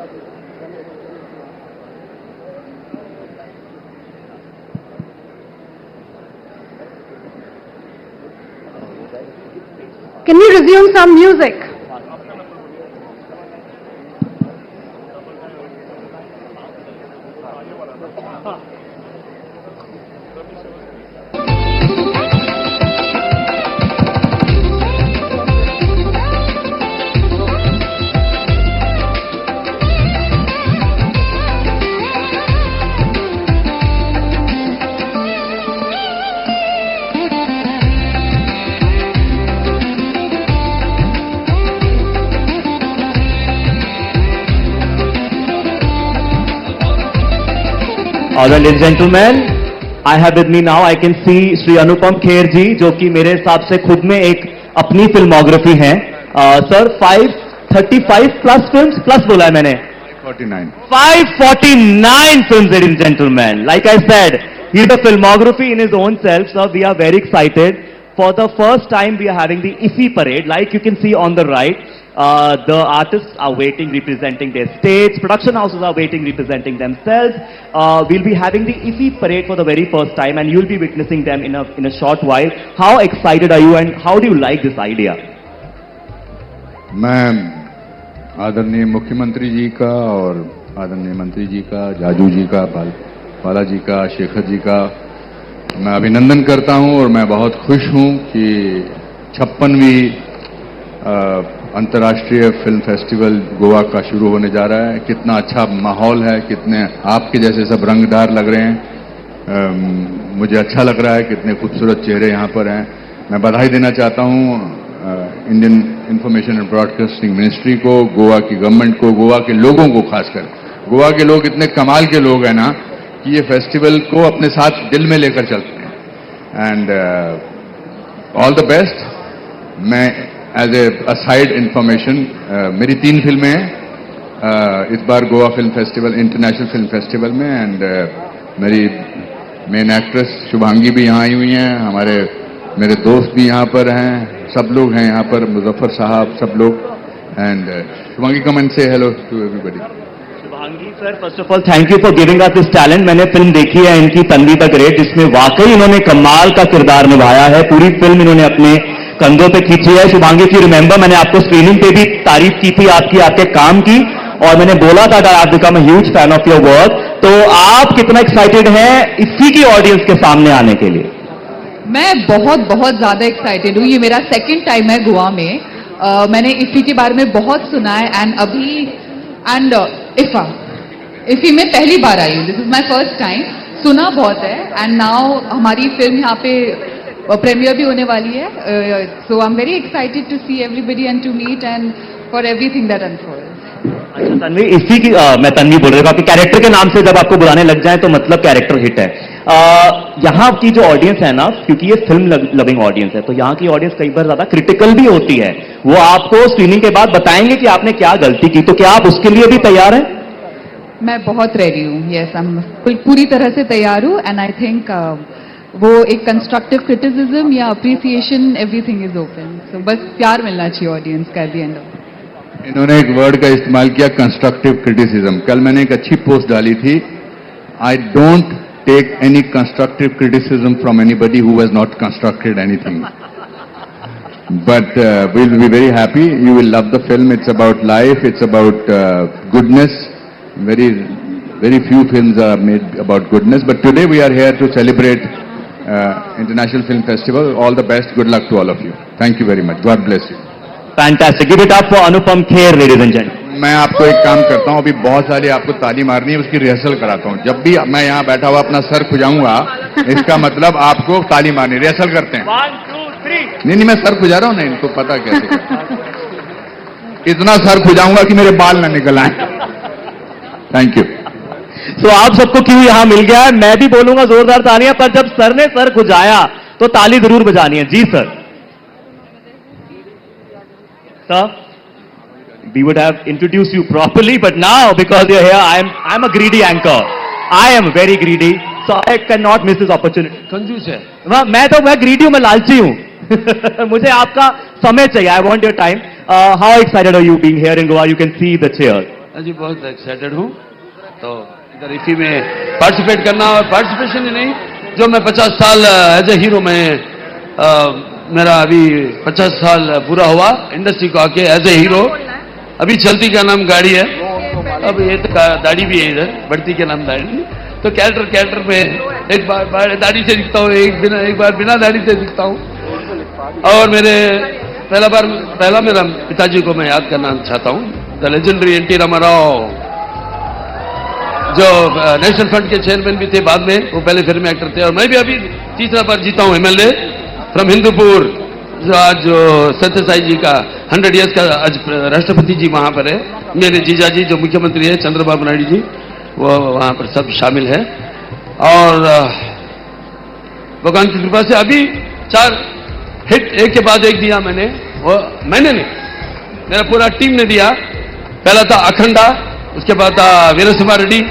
Can we resume some music? Ladies and gentlemen, I have with me now, I can see Shri Anupam Kher ji, जो कि मेरे हिसाब से खुद में एक अपनी filmography है. Sir, 535 plus films, plus बोला है मैंने. 549 films, ladies and gentlemen. Like I said, he's a filmography in his own self. So we are very excited. For the first time, we are having the IFFI parade. Like you can see on the right, the artists are waiting, representing their states. Production houses are waiting, representing themselves. We'll be having the IFFI parade for the very first time, and you'll be witnessing them in a short while. How excited are you, and how do you like this idea? मैं आदरणीय मुख्यमंत्री जी का और आदरणीय मंत्री जी का, जाजू जी का, बाला जी का, शेखर जी का मैं अभिनंदन करता हूं और मैं बहुत खुश हूं कि 56वीं अंतर्राष्ट्रीय फिल्म फेस्टिवल गोवा का शुरू होने जा रहा है. कितना अच्छा माहौल है, कितने आपके जैसे सब रंगदार लग रहे हैं. मुझे अच्छा लग रहा है, कितने खूबसूरत चेहरे यहाँ पर हैं. मैं बधाई देना चाहता हूँ Indian information and broadcasting ministry को, गोवा की गवर्नमेंट को, गोवा के लोगों को खासकर. गोवा के लोग इतने कमाल के लोग हैं ना कि ये फेस्टिवल को अपने साथ दिल में लेकर चलते हैं. And all the best. मैं एज ए साइड इंफॉर्मेशन, मेरी 3 फिल्में हैं इस बार Goa film festival, international film festival में. एंड मेरी मेन एक्ट्रेस शुभांगी भी यहाँ आई हुई हैं. मेरे दोस्त भी यहाँ पर हैं, सब लोग हैं यहाँ पर, मुजफ्फर साहब, सब लोग. And Shubhangi, come and say hello to everybody. Shubhangi sir, first of all thank you for giving us this talent. मैंने फिल्म देखी है इनकी, तन्वी द ग्रेट, जिसमें वाकई इन्होंने कमाल का किरदार निभाया है. पूरी फिल्म इन्होंने अपने कंधों पे खींची है. शुभांगी, इफ यू रिमेंबर, मैंने आपको स्क्रीनिंग पे भी तारीफ की थी आपके काम की, और मैंने बोला था that I have become a huge fan of your work. तो आप कितना एक्साइटेड हैं इसी की ऑडियंस के सामने आने के लिए? मैं बहुत ज्यादा एक्साइटेड हूँ. ये मेरा 2nd टाइम है गोवा में. मैंने IFFI के बारे में बहुत सुना है, एंड IFFI IFFI में पहली बार आई हूँ. This is my first time. सुना बहुत है एंड नाउ हमारी फिल्म यहाँ पे प्रीमियर भी होने वाली है. So I am very excited to see everybody and to meet and for everything that unfolds. अच्छा तन्वी, इसी की मैं तन्वी बोल रही हूँ. आपके कैरेक्टर के नाम से जब आपको बुलाने लग जाए तो मतलब कैरेक्टर हिट है. यहाँ की जो ऑडियंस है ना, क्योंकि ये फिल्म लविंग ऑडियंस है, तो यहाँ की ऑडियंस कई बार ज्यादा क्रिटिकल भी होती है. वो आपको स्क्रीनिंग के बाद बताएंगे कि आपने क्या गलती की, तो क्या आप उसके लिए भी तैयार हैं? मैं बहुत रेडी हूँ. यस, आई पूरी तरह से तैयार हूँ. एंड आई थिंक वो एक कंस्ट्रक्टिव क्रिटिसिज्म या अप्रिसिएशन, एवरीथिंग इज ओपन. सो बस प्यार मिलना चाहिए ऑडियंस का एट द एंड ऑफ. इन्होंने एक वर्ड का इस्तेमाल किया, कंस्ट्रक्टिव क्रिटिसिज्म. कल मैंने एक अच्छी पोस्ट डाली थी, I don't take any constructive criticism from anybody who has not constructed anything. But we'll be very happy. You will love the film. It's about life. It's about goodness. Very few films are made about goodness. But today we are here to celebrate International Film Festival. All the best. Good luck to all of you. Thank you very much. God bless you. Fantastic. Give it up for Anupam Kher, ladies and gentlemen. मैं आपको एक काम करता हूँ, अभी बहुत सारी आपको ताली मारनी है, उसकी रिहर्सल कराता हूँ. जब भी मैं यहाँ बैठा हुआ अपना सर खुजाऊंगा, इसका मतलब आपको ताली मारनी. रिहर्सल करते हैं. 1 2 3. नहीं, मैं सर खुजा रहा हूँ ना, इनको पता कैसे. इतना सर खुजाऊंगा कि मेरे बाल ना निकल आए. Thank you. तो आप सबको क्यों यहाँ मिल गया है? मैं भी बोलूंगा जोरदार तालियां, पर जब सर ने सर खुजाया तो ताली जरूर बजानी है. जी sir. Sir, we would have introduced you properly, but now because you're here, I'm a greedy anchor. I am very greedy, so I cannot miss this opportunity. कंजूस है. मैं greedy हूँ, मैं लालची हूँ. मुझे आपका समय चाहिए. I want your time. How excited are you being here in Goa? You can see the chairs. जी बहुत एक्साइटेड हूँ. तो इधर IFFI में पार्टिसिपेट करना, और पार्टिसिपेशन ही नहीं, जो मैं 50 साल एज ए हीरो में मेरा अभी 50 साल पूरा हुआ इंडस्ट्री को आके एज ए हीरो. अभी चलती का नाम गाड़ी है, अब ये तो दाढ़ी भी है इधर, बढ़ती के नाम दाढ़ी. तो कैरेक्टर में एक बार दाढ़ी से दिखता हूँ, एक बार बिना दाढ़ी से दिखता हूँ. और मेरे पहला मेरा पिताजी को मैं याद करना चाहता हूँ, द लेजेंडरी एनटी रामाराव, जो नेशनल फ्रंट के चेयरमैन भी थे बाद में. वो पहले फिल्म एक्टर थे, और मैं भी अभी तीसरा बार जीता हूँ MLA फ्रॉम हिंदूपुर. जो आज सत्यसाई जी का 100 ईयर्स का आज राष्ट्रपति जी वहां पर है. मेरे जीजा जी जो मुख्यमंत्री है चंद्रबाबू नायडू जी, वो वहां पर सब शामिल है. और भगवान की कृपा से अभी 4 हिट एक के बाद एक दिया मैंने. वो मैंने नहीं, मेरा पूरा टीम ने दिया. पहला था अखंडा, उसके बाद था वीरसिम्हा रेड्डी,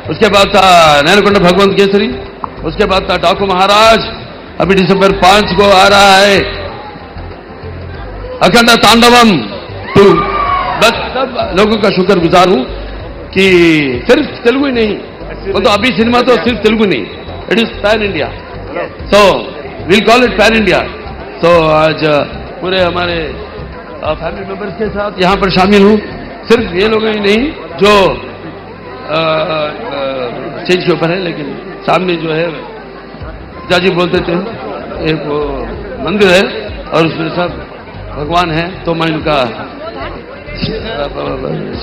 उसके बाद था नैनकोंडा भगवंत केसरी, उसके बाद था डाकू महाराज. अभी दिसंबर 5 को आ रहा है अखंडा तांडवम 2. बस सब लोगों का शुक्रगुजार हूं कि सिर्फ तेलुगु ही नहीं, वो तो अभी सिनेमा तो सिर्फ तेलुगु नहीं, it is pan India. So will call it pan India. So आज पूरे हमारे फैमिली मेंबर्स के साथ यहाँ पर शामिल हूँ. सिर्फ ये लोग ही नहीं जो स्टेज के ऊपर है, लेकिन सामने जो है पिताजी बोलते थे एक वो मंदिर है और उसमें सब भगवान है, तो मैं उनका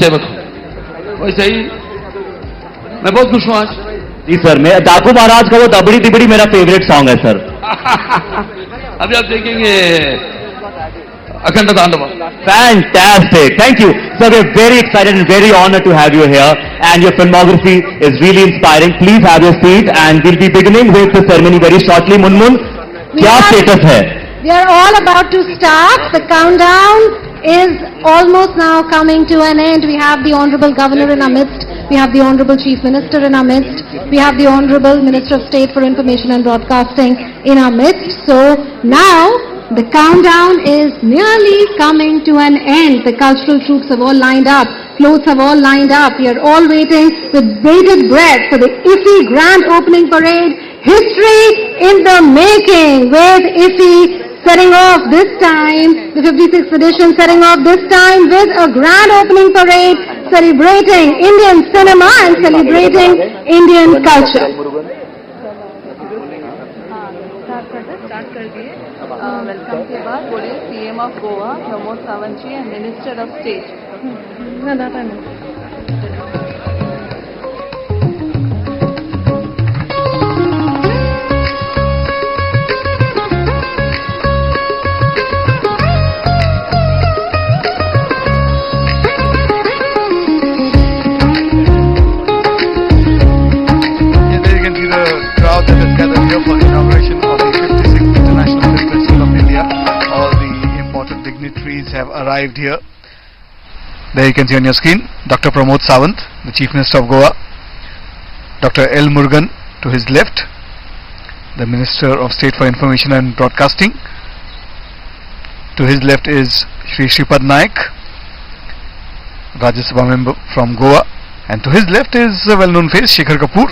सेवक हूँ. वैसे ही मैं बहुत खुश हूँ आज. जी सर, मैं डाकू महाराज का वो दबड़ी दिबड़ी मेरा फेवरेट सॉन्ग है सर. अभी आप देखेंगे अखंड तांडव. Fantastic. Thank you. Sir, we're very excited and very honored to have you here. And your filmography is really inspiring. Please have your seat and we'll be beginning with the ceremony very shortly. Munmun, क्या status है? We are all about to start. The countdown is almost now coming to an end. We have the Honorable Governor in our midst. We have the Honorable Chief Minister in our midst. We have the Honorable Minister of State for Information and Broadcasting in our midst. So now the countdown is nearly coming to an end. The cultural troops have all lined up. Floats have all lined up. We are all waiting with bated breath for the IFFI Grand Opening Parade. History in the making, with IFFI setting off this time, the 56th edition setting off this time with a grand opening parade celebrating Indian cinema and celebrating Indian culture. Welcome के बाद बोले CM of Goa, Pramod Sawant ji, and Minister of State. arrived here. There you can see on your screen Dr. Pramod Sawant, the Chief Minister of Goa, Dr. L. Murugan to his left, the Minister of State for Information and Broadcasting. To his left is Shri Shripad Naik, Rajya Sabha member from Goa, and to his left is a well-known face, Shekhar Kapoor,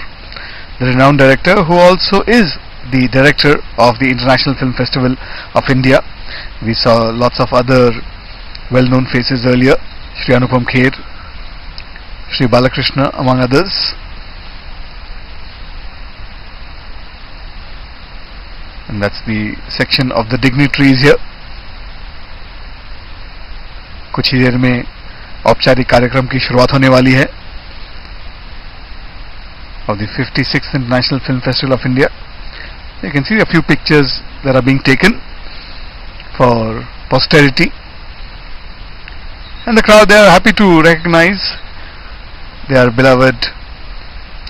the renowned director who also is the director of the International Film Festival of India. We saw lots of other well-known faces earlier, Shri Anupam Kher, Shri Balakrishna among others. And that's the section of the dignitaries here. कुछ ही देर में औपचारिक कार्यक्रम की शुरुआत होने वाली है of the 56th International Film Festival of India. You can see a few pictures that are being taken for posterity, and the crowd, they are happy to recognize their beloved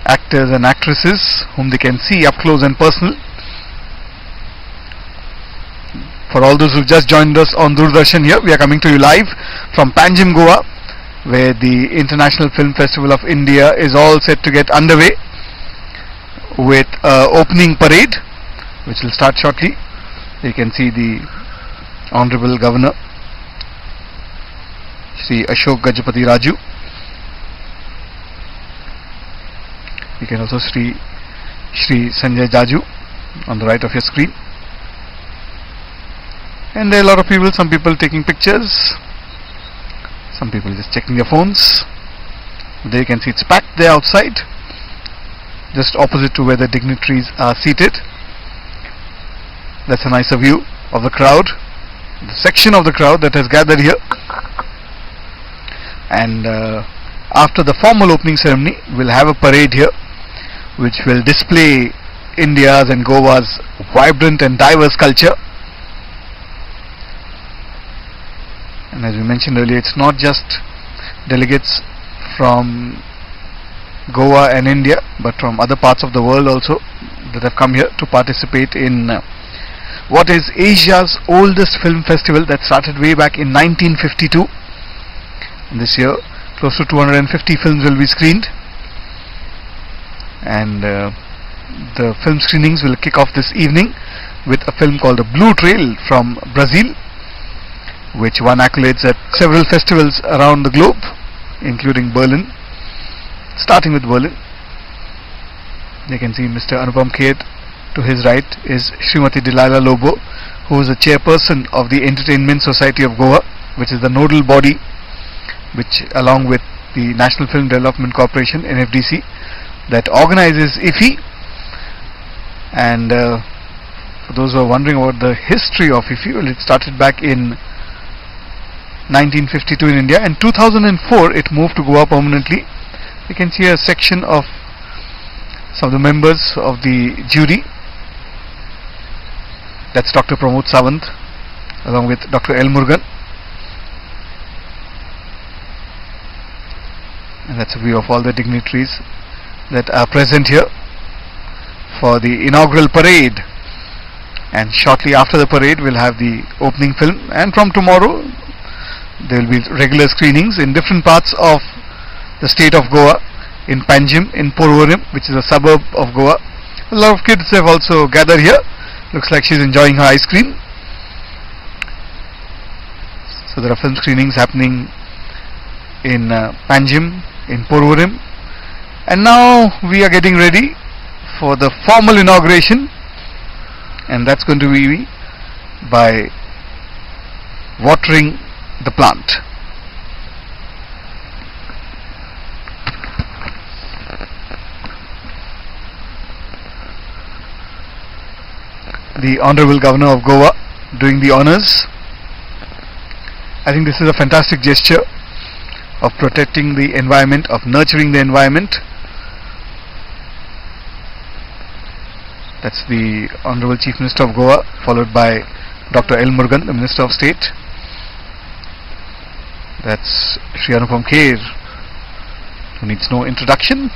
actors and actresses whom they can see up close and personal. For all those who just joined us on Doordarshan here, we are coming to you live from Panjim, Goa, where the International Film Festival of India is all set to get underway with opening parade, which will start shortly. You can see the Honorable Governor, Shri Ashok Gajapati Raju. You can also see Shri Sanjay Jaju on the right of your screen. And there are a lot of people, some people taking pictures, some people just checking their phones. There you can see it's packed there outside, just opposite to where the dignitaries are seated. That's a nicer view of the crowd, the section of the crowd that has gathered here. And after the formal opening ceremony, we'll have a parade here which will display India's and Goa's vibrant and diverse culture. And as we mentioned earlier, it's not just delegates from Goa and India, but from other parts of the world also that have come here to participate in what is Asia's oldest film festival that started way back in 1952. And this year, close to 250 films will be screened, and the film screenings will kick off this evening with a film called The Blue Trail from Brazil, which won accolades at several festivals around the globe, including Berlin. Starting with Berlin, you can see Mr. Anupam Kher. To his right is Srimati Delilah Lobo, who is the chairperson of the Entertainment Society of Goa, which is the nodal body which, along with the National Film Development Corporation (NFDC), that organizes IFFI. And for those who are wondering about the history of IFFI, well, it started back in 1952 in India, and 2004 it moved to Goa permanently. You can see a section of some of the members of the jury. That's Dr. Pramod Sawant along with Dr. L. Murugan. And that's a view of all the dignitaries that are present here for the inaugural parade. And shortly after the parade we'll have the opening film, and from tomorrow there will be regular screenings in different parts of the state of Goa, in Panjim, in Porvorim, which is a suburb of Goa. A lot of kids have also gathered here. Looks like she's enjoying her ice cream. So there are film screenings happening in Panjim, in Porvorim, and now we are getting ready for the formal inauguration, and that's going to be by watering the plant. The Honorable Governor of Goa doing the honors. I think this is a fantastic gesture of protecting the environment, of nurturing the environment. That's the Honorable Chief Minister of Goa, followed by Dr. L. Murugan, the Minister of State. That's Shri Anupam Kher, who needs no introduction.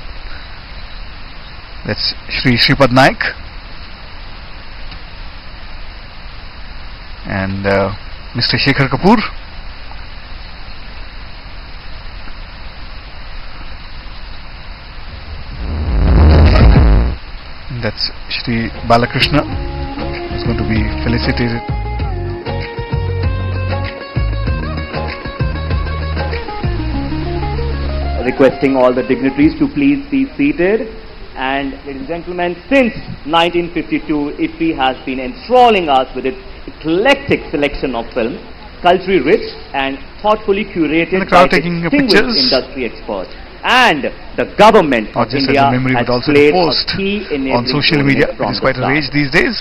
That's Shri Shripad Naik. And Mr. Shekhar Kapoor, That's Shri Balakrishna, who's going to be felicitated. Requesting all the dignitaries to please be seated. And ladies and gentlemen, since 1952, IFFI has been enthralling us with its eclectic selection of films, culturally rich and thoughtfully curated by distinguished industry experts. And the government of India has played a key in on social media. It is quite a rage these days.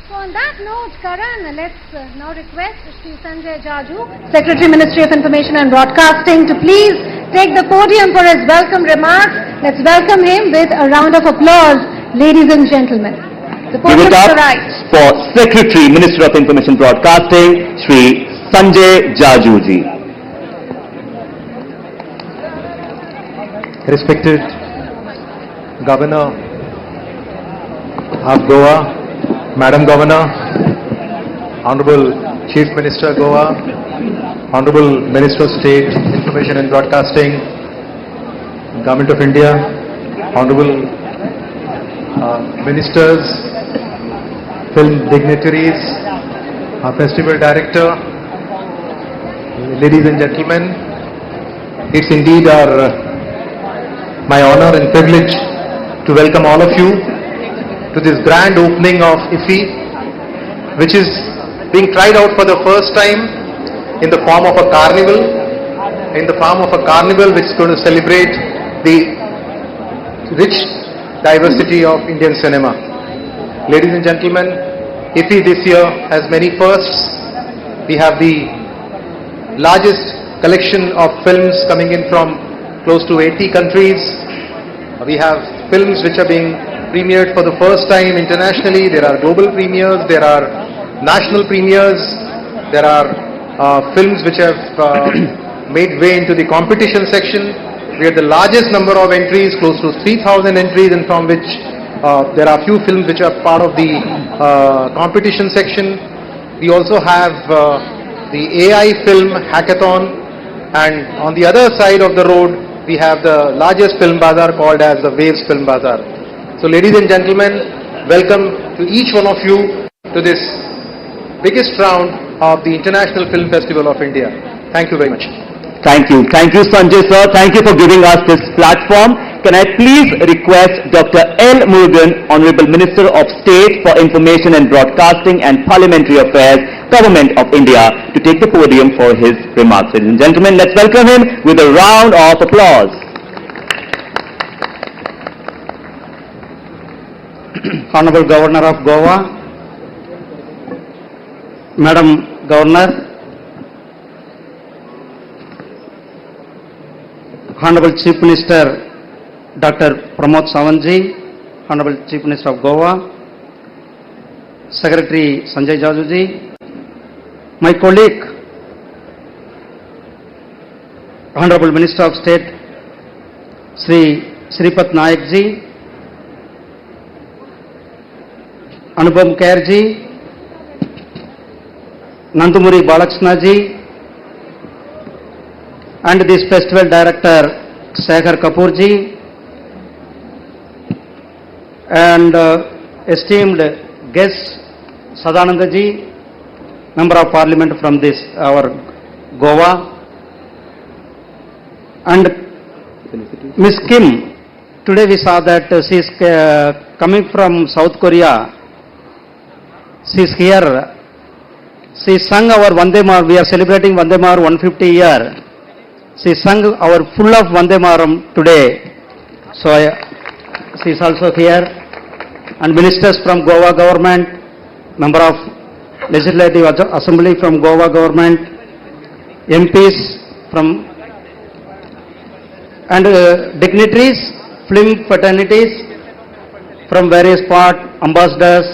So on that note, Karan, let's now request Shri Sanjay Jaju, Secretary, Ministry of Information and Broadcasting, to please take the podium for his welcome remarks. Let's welcome him with a round of applause, ladies and gentlemen. The podium is right. For Secretary, Ministry of Information Broadcasting, Shri Sanjay Jaju ji. Respected Governor of Goa, Madam Governor, Honorable Chief Minister Goa, Honorable Minister of State, Information and Broadcasting, Government of India, Honorable Ministers, Film Dignitaries, Festival Director, ladies and gentlemen, it's indeed my honor and privilege to welcome all of you to this grand opening of IFFI, which is being tried out for the first time in the form of a carnival, which is going to celebrate the rich diversity of Indian cinema. Ladies and gentlemen, IFFI this year has many firsts. We have the largest collection of films coming in from close to 80 countries. We have films which are being premiered for the first time internationally. There are global premieres, there are national premieres, there are films which have made way into the competition section. We have the largest number of entries, close to 3,000 entries, and from which there are few films which are part of the competition section. We also have the AI film hackathon, and on the other side of the road we have the largest film bazaar called as the Waves Film Bazaar. So ladies and gentlemen, welcome to each one of you to this biggest round of the International Film Festival of India. Thank you very much. Thank you. Thank you, Sanjay sir. Thank you for giving us this platform. Can I please request Dr. L. Murugan, Honorable Minister of State for Information and Broadcasting and Parliamentary Affairs, Government of India, to take the podium for his remarks. Ladies and gentlemen, let's welcome him with a round of applause. Honorable Governor of Goa, Madam Governor, Honorable Chief Minister Dr. Pramod Sawantji, Honorable Chief Minister of Goa, Secretary Sanjay Jajuji, my colleague, Honorable Minister of State Sri Sripat Nayak ji, Anupam Kher ji, Nandumuri Balakrishna ji, and this festival director Shekhar Kapoor ji, and esteemed guest Sadananda ji, Member of Parliament from this our Goa, and Miss Kim. Today we saw that she is coming from South Korea. She is here. She sang our Vande Mataram. We are celebrating Vande Mataram 150 year. She sang our full of Vande Mataram today. So she is also here. And ministers from Goa government, member of Legislative Assembly from Goa government, MPs from, and dignitaries, film fraternities from various part, ambassadors,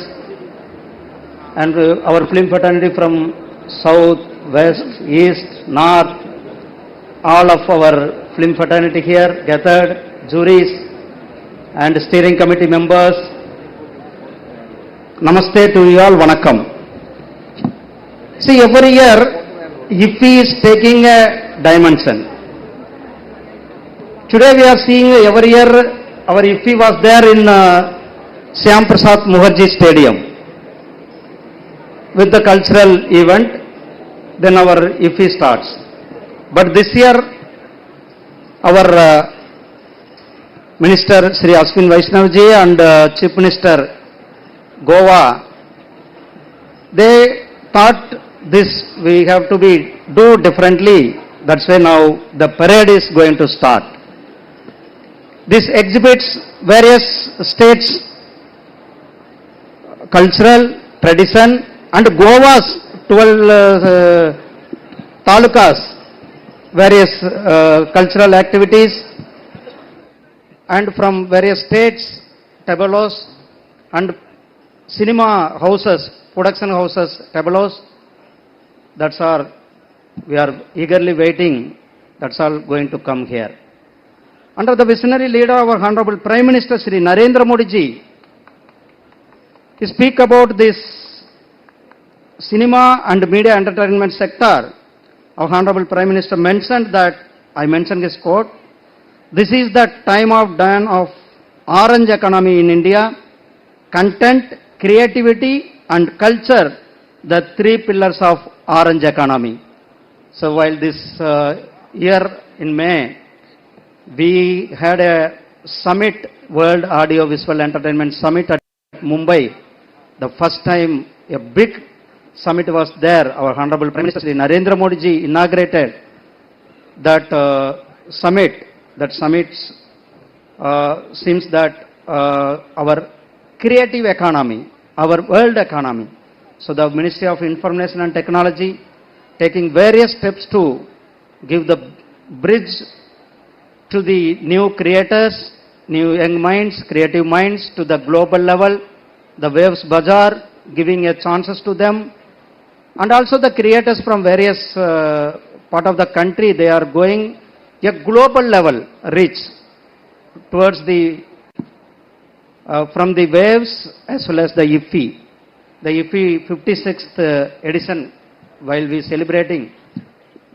and our film fraternity from South, West, East, North, all of our film fraternity here gathered, juries and steering committee members. Namaste to you all, Vanakkam. See, every year IFFI is taking a dimension. Today we are seeing every year our IFFI was there in Shyam Prasad Mukherjee Stadium with the cultural event. Then our IFFI starts. But this year, our Minister Sri Ashwin Vaishnavji and Chief Minister Goa, they thought this we have to do differently. That's why now the parade is going to start. This exhibits various states' cultural tradition and Goa's 12 talukas, various cultural activities, and from various states, tableaus and cinema houses, production houses, tableaus. That's all. We are eagerly waiting. That's all going to come here. Under the visionary leader, our Honorable Prime Minister Sri Narendra Modi ji, he speak about this cinema and media entertainment sector. Our Honorable Prime Minister mentioned that, I mentioned his quote, this is the time of dawn of orange economy in India. Content, creativity and culture, the three pillars of orange economy. So while this year in May, we had a summit, World Audio Visual Entertainment Summit at Mumbai. The first time a big summit was there. Our Honorable Prime Minister Sri Narendra Modi ji inaugurated that summit. That summit seems that our creative economy, our world economy. So the Ministry of Information and Technology taking various steps to give the bridge to the new creators, new young minds, creative minds to the global level, the Waves Bazaar, giving a chances to them, and also the creators from various part of the country, they are going a global level reach towards the from the Waves as well as the IFFI. The IFFI 56th edition, while we celebrating,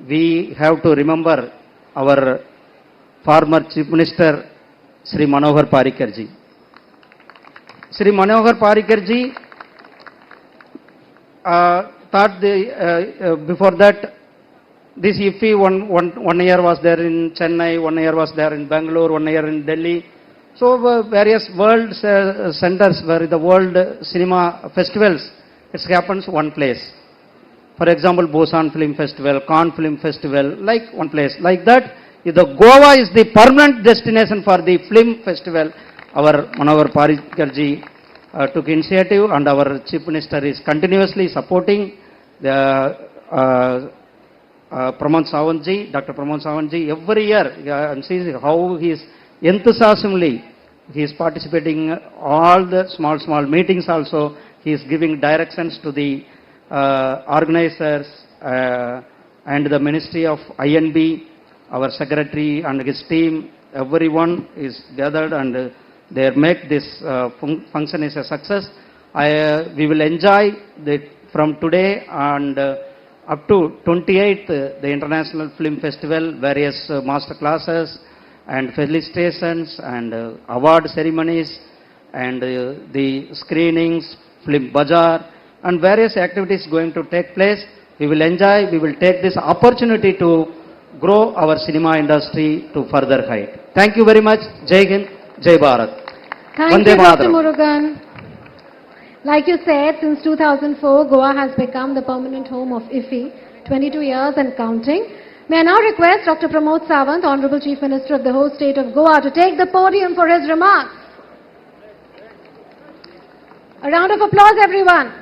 we have to remember our former Chief Minister Sri Manohar Parrikar ji. Sri Manohar Parrikar ji thought before that this IFFI one year was there in Chennai, 1 year was there in Bangalore, 1 year in Delhi. So various world centers where the world cinema festivals, it happens one place. For example, Busan Film Festival, Cannes Film Festival, like one place. Like that, the Goa is the permanent destination for the film festival. Our Manohar Parrikar ji took initiative, and our Chief Minister is continuously supporting the Pramod Sawant ji, Dr. Pramod Sawant ji. Every year, and see how he is enthusiastically, he is participating all the small meetings also. He is giving directions to the organizers and the Ministry of INB, our secretary and his team. Everyone is gathered and they make this function is a success. We will enjoy from today and up to 28th, the International Film Festival, various master classes and felicitations and award ceremonies and the screenings, film bazaar and various activities going to take place. We will enjoy, we will take this opportunity to grow our cinema industry to further height. Thank you very much. Jai Hind, Jai Bharat. Thank you, Dr. Murugan. Like you said, since 2004, Goa has become the permanent home of IFFI, 22 years and counting. May I now request Dr. Pramod Sawant, Honorable Chief Minister of the whole state of Goa, to take the podium for his remarks. A round of applause, everyone.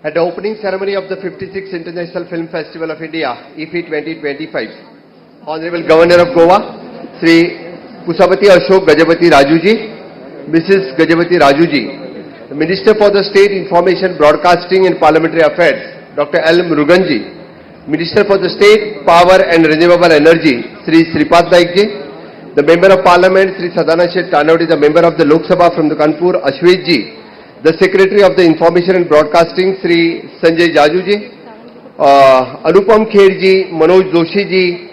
At the opening ceremony of the 56th International Film Festival of India, IFFI 2025, Honorable Governor of Goa, Sri Kusavati Ashok Gajapati Rajuji, Mrs. Gajapati Rajuji, the Minister for the State Information, Broadcasting and Parliamentary Affairs, Dr. L. Muruganji, Minister for the State Power and Renewable Energy, Sri Sripad Naikji, the Member of Parliament, Sri Sadhana Shet Tanawdi, the Member of the Lok Sabha from the Kanpur, Ashwetji, the Secretary of the Information and Broadcasting, Sri Sanjay Jajuji, Anupam Kherji, Manoj Doshiji,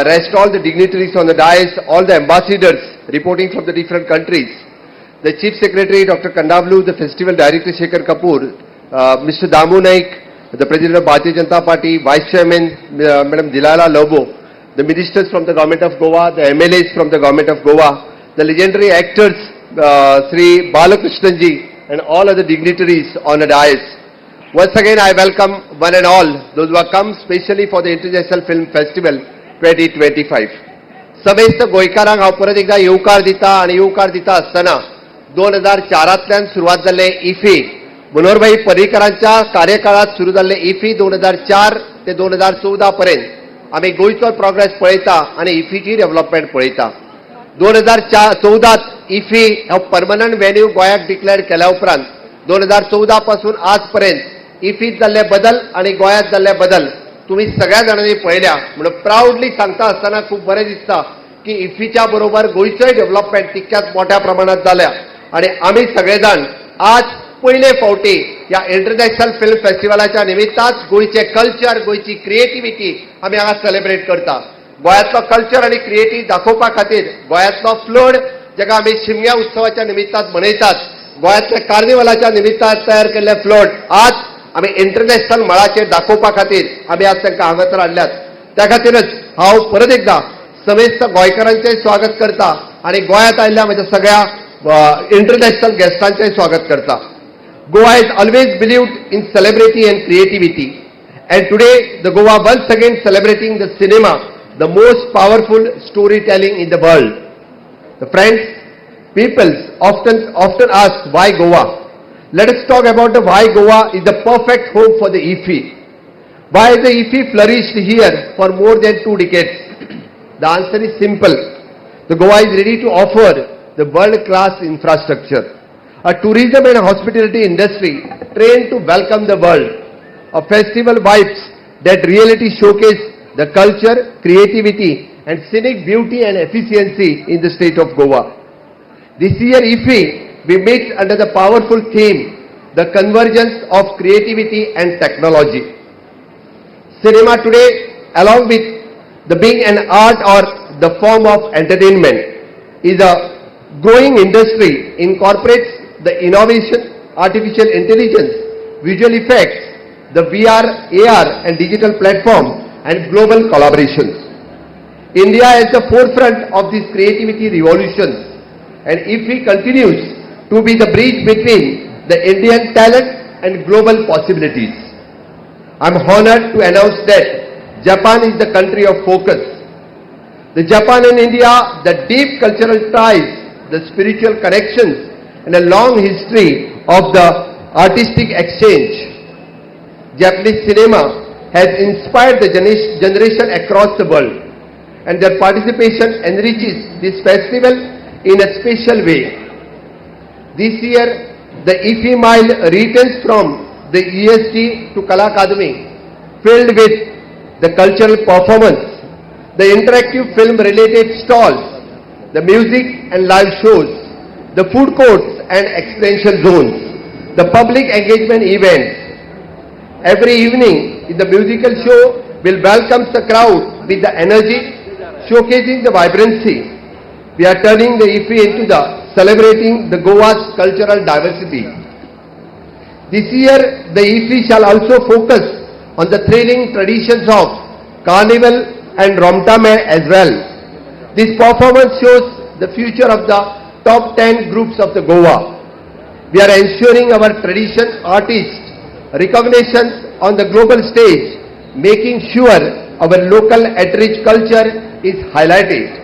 rest all the dignitaries on the dais, all the ambassadors reporting from the different countries, the Chief Secretary Dr. Kandavlu, the Festival Director Shekhar Kapoor, Mr. Damu Naik, the President of Bharatiya Janata Party, Vice Chairman Madam Dilala Lobo, the ministers from the Government of Goa, the MLAs from the Government of Goa, the legendary actors Sri Balakrishnanji and all other dignitaries on the dais. Once again I welcome one and all those who have come specially for the International Film Festival 2025. समेस्त गोंयकारांक हांव परत एकदा येवकार दिता आसतना 2004तल्यान सुरवात जाल्ले IFFI मनोहरभाई पर्रीकरांच्या कार्यकाळात सुरू जाल्ले IFFI 2004 ते 2014 पर्यंत आमी गोंयचो प्रोग्रेस पळयता आनी IFFIची डेव्हलपमेंट पळयता. 2014 IFFI हो परमनंट व्हेन्यू गोंयाक डिक्लेअर केल्या उपरांत 2014 पासून आज पर्यंत IFFIत जाल्ले बदल आणि गोंयांत जाल्ले बदल तुम्ही सगळ्या जाणांनी पळयल्या. म्हणून प्राऊडली सांगता आसतना खूब बरें दिसता की IFFIच्या बरोबर गोंयचोय डेव्हलपमेंट तितक्याच मोठ्या प्रमाणात जाल्या आणि आमी सगळे जाण आज पयले फावटी ह्या इंटरनॅशनल फिल्म फेस्टिवलाच्या निमित्ताच गोंयचे कल्चर, गोंयची क्रिएटिविटी आमी हांगा सेलिब्रेट करता. गोंयांतलो कल्चर आनी क्रिएटिव्ह दाखोवपा खातीर गोंयांतलो फ्लोट जाका आमी शिमग्या उत्सवाच्या निमित्तान मनयतात, गोंयांतल्या कार्निवलाच्या निमित्तान तयार केल्ले फ्लोट आज आमी इंटरनॅशनल मळाचेर दाखोवपा खातीर आमी आज तांकां हांगासर हाडल्यात. त्या खातीरच हांव परत एकदा समेस्त गोंयकारांचें स्वागत करता आनी गोंयांत आयिल्ल्या म्हज्या सगळ्या इंटरनॅशनल गेस्टांचें स्वागत करता. Goa has always believed in celebrity and creativity, and today the Goa once again celebrating the cinema, the most powerful storytelling in the world. The friends, people often ask why Goa. Let us talk about why Goa is the perfect home for the IFFI. Why has the IFFI flourished here for more than 2 decades? The answer is simple. The Goa is ready to offer the world-class infrastructure, a tourism and hospitality industry trained to welcome the world, a festival vibes that really showcase the culture, creativity and scenic beauty and efficiency in the state of Goa. This year IFFI we meet under the powerful theme, the convergence of creativity and technology. Cinema today, along with the being an art or the form of entertainment, is a growing industry, incorporates the innovation, artificial intelligence, visual effects, the VR, AR and digital platform and global collaborations. India is the forefront of these creativity revolutions, and IFFI continues to be the bridge between the Indian talent and global possibilities. I am honored to announce that Japan is the country of focus. The Japan and India, the deep cultural ties, the spiritual connections and a long history of the artistic exchange. Japanese cinema has inspired the generation across the world, and their participation enriches this festival in a special way. This year, the IFFI Mile returns from the EST to Kala Akademi, filled with the cultural performance, the interactive film-related stalls, the music and live shows, the food courts and experiential zones, the public engagement events. Every evening, the musical show will welcome the crowd with the energy, showcasing the vibrancy. We are turning the IFFI into the celebrating the Goa's cultural diversity. This year, the IFFI shall also focus on the thrilling traditions of Carnival and Romtame as well. This performance shows the future of the top 10 groups of the Goa. We are ensuring our tradition artists recognitions on the global stage, making sure our local heritage culture is highlighted.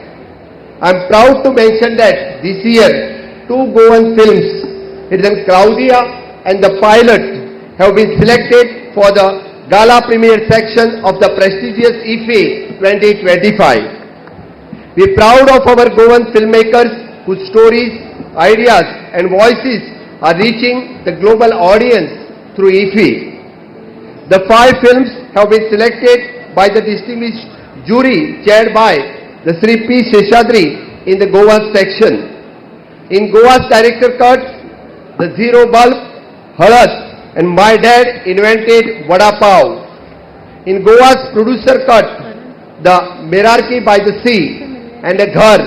I am proud to mention that this year 2 Goan films, it is Claudia and the Pilot, have been selected for the gala premiere section of the prestigious IFFI 2025. We are proud of our Goan filmmakers whose stories, ideas and voices are reaching the global audience through IFFI. The 5 films have been selected by the distinguished jury chaired by the Sri PB-SHABD in the Goa section. In Goa's director cut, the Zero Bulb, Halat and My Dad Invented Vada Pav. In Goa's producer cut, the Merarki by the Sea and a Ghar,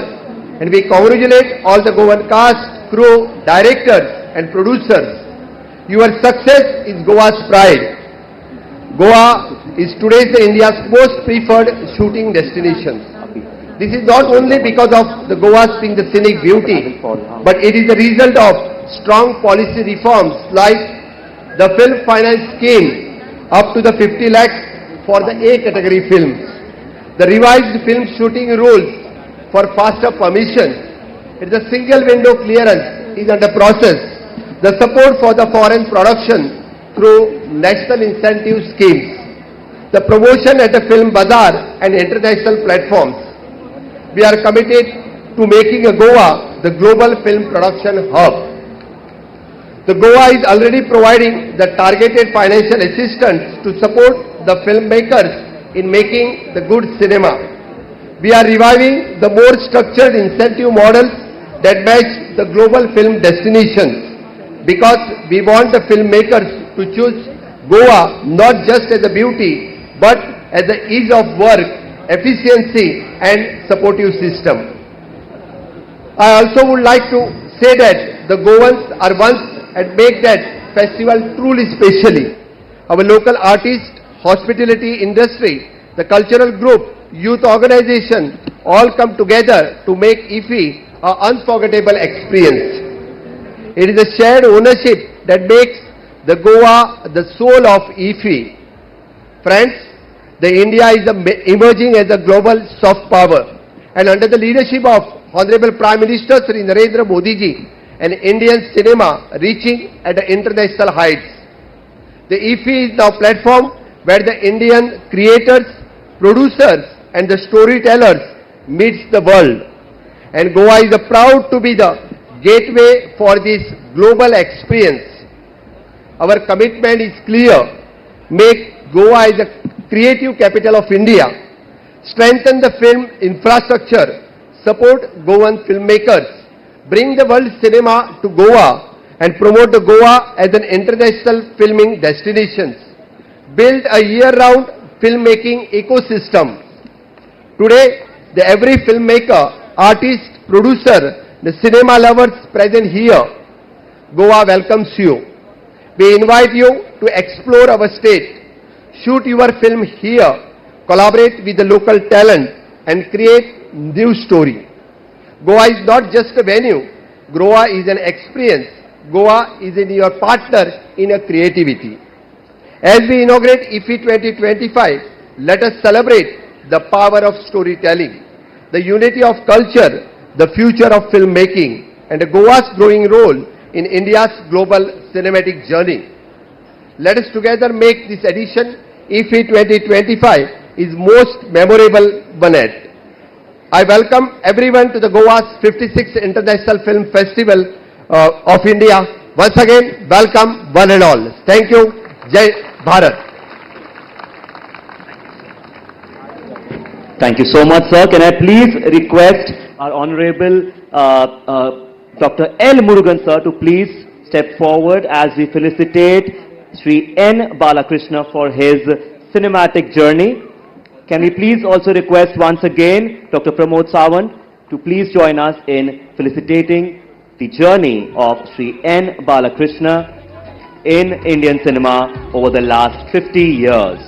and we congratulate all the Goan cast, crew, directors and producers. Your success is Goa's pride. Goa is today India's most preferred shooting destination. This is not only because of the Goa's being the scenic beauty, but it is the result of strong policy reforms like the film finance scheme up to the 50 lakhs for the A category films, the revised film shooting rules for faster permissions, the single window clearance is under process, the support for the foreign production through national incentive schemes, the promotion at the film bazaar and international platforms. We are committed to making a Goa the global film production hub. The Goa is already providing the targeted financial assistance to support the filmmakers in making the good cinema. We are reviving the more structured incentive models that match the global film destinations, because we want the filmmakers to choose Goa not just as a beauty but as the ease of work, efficiency and supportive system. I also would like to say that the Goans are once and make that festival truly specially. Our local artists, hospitality industry, the cultural group, youth organization all come together to make IFFI an unforgettable experience. It is a shared ownership that makes the Goa the soul of IFFI. Friends, the India is emerging as a global soft power, and under the leadership of Honorable Prime Minister Shri Narendra Modi ji, and Indian cinema reaching at the international heights. The IFFI is now a platform where the Indian creators, producers and the storytellers meets the world. And Goa is proud to be the gateway for this global experience. Our commitment is clear. Make Goa as a creative capital of India. Strengthen the film infrastructure. Support Goan filmmakers. Bring the world cinema to Goa and promote the Goa as an international filming destination. Build a year-round filmmaking ecosystem. Today, every filmmaker, artist, producer, the cinema lovers present here, Goa welcomes you. We invite you to explore our state, shoot your film here, collaborate with the local talent and create new story. Goa is not just a venue. Goa is an experience. Goa is your partner in a creativity. As we inaugurate IFFI 2025, let us celebrate the power of storytelling, the unity of culture, the future of filmmaking, and Goa's growing role in India's global cinematic journey. Let us together make this edition IFFI 2025 is most memorable one yet. I welcome everyone to the Goa's 56th International Film Festival of India. Once again, welcome one and all. Thank you. Jai Bharat. Thank you so much, sir. Can I please request our Honorable Dr. L. Murugan, sir, to please step forward as we felicitate Sri N. Balakrishna for his cinematic journey. Can we please also request once again Dr. Pramod Sawant to please join us in felicitating the journey of Sri N. Balakrishna in Indian cinema over the last 50 years.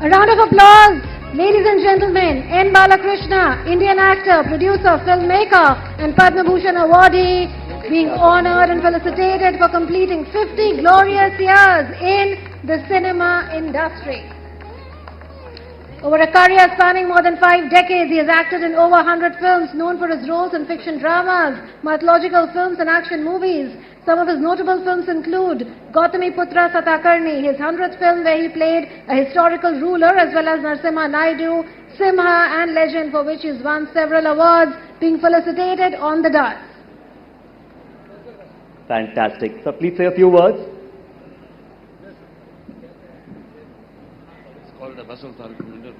A round of applause, ladies and gentlemen. N. Balakrishna, Indian actor, producer, filmmaker and Padma Bhushan awardee, being honored and felicitated for completing 50 glorious years in the cinema industry. Over a career spanning more than 5 decades, he has acted in over 100 films, known for his roles in fiction dramas, mythological films and action movies. Some of his notable films include Gautamiputra Satakarni, his 100th film where he played a historical ruler, as well as Narsimha Naidu, Simha and Legend, for which he has won several awards, being felicitated on the dais. Fantastic. So please say a few words. Called the Basal Tariq Commander.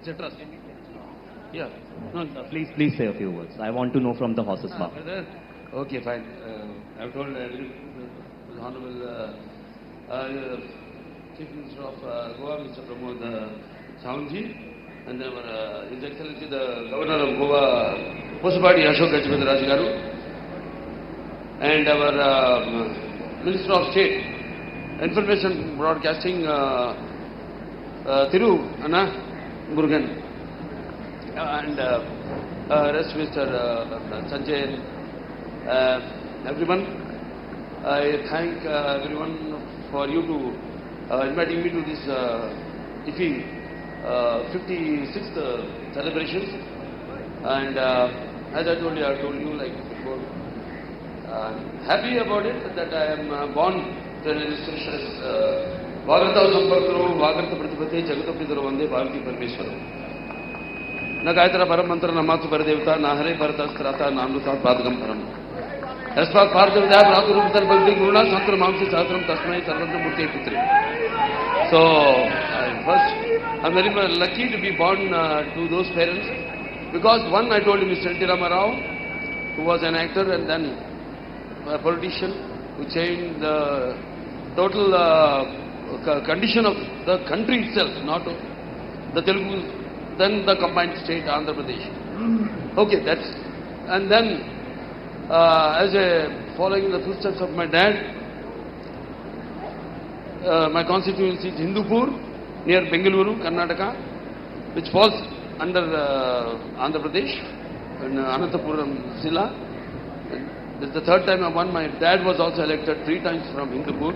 Etc. Yeah. No, Please say a few words. I want to know from the horse's mouth. Okay, fine. I've told the Honorable Chief Minister of Goa, Mr. Pramod Sawantji, and our His Excellency the Governor of Goa, PB-SHABD Ashok Gajapati Raju Garu, and our Minister of State, Information Broadcasting, Thiru Anna Murugan, and rest Mr. Sanjay, everyone. I thank everyone for you to inviting me to this IFFI 56th celebrations, and as I told you like before, happy about it that I am born to an illustrious Vagrata Sampartaro, Vagrata Pratipate, Jagatapidaro Vande, Bharati Parmeshwara. Na Gayatara Paramantra, Namatu Paradevata, Nahare Bharatastrata, Namruta Padgam Param. Aspat Parthavya, Praturupitar Bhakti Guruna, Santra Mamsi Satram Tasmai, Sarvatra Murti Putri. So, first, I'm very lucky to be born to those parents, because one, I told you, Mr. N.T. Ramarao, who was an actor and then a politician, who changed the total condition of the country itself, not the Telugu, then the combined state, Andhra Pradesh. Okay, that's, and then as a following the footsteps of my dad, my constituency is Hindupur, near Bengaluru, Karnataka, which falls under Andhra Pradesh, in Anantapuram Zilla. This is the third time I won. My dad was also elected 3 times from Hindupur.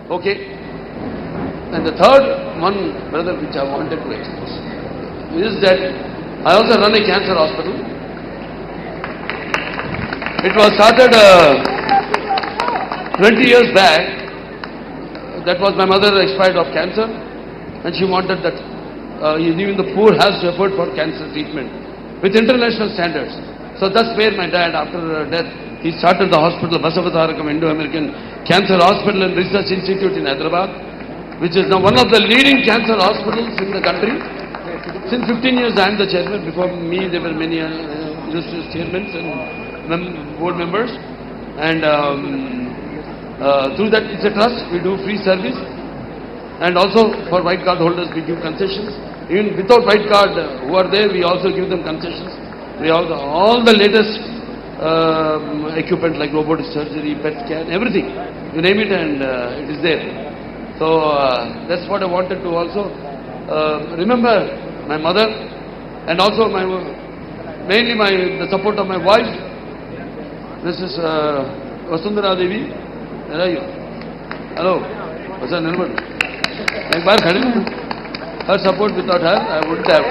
Okay. And the third one, brother, which I wanted to expose, is that I also run a cancer hospital. It was started 20 years back. That was my mother expired of cancer, and she wanted that even the poor has to afford for cancer treatment with international standards. So that's where my dad, after death, he started the hospital, Basavatarakam Indo-American Cancer Hospital and Research Institute in Hyderabad, which is now one of the leading cancer hospitals in the country. Since 15 years I am the chairman. Before me there were many illustrious chairmen and board members. And through that, it's a trust, we do free service. And also for white card holders we give concessions. Even without white card who are there, we also give them concessions. We have all the latest equipment like robotic surgery, PET scan, everything. You name it and it is there. So that's what I wanted to also remember my mother, and also mainly the support of my wife, Mrs. Vasundhara Devi. Where are you? Hello. What's her name? Her support, without her I wouldn't have.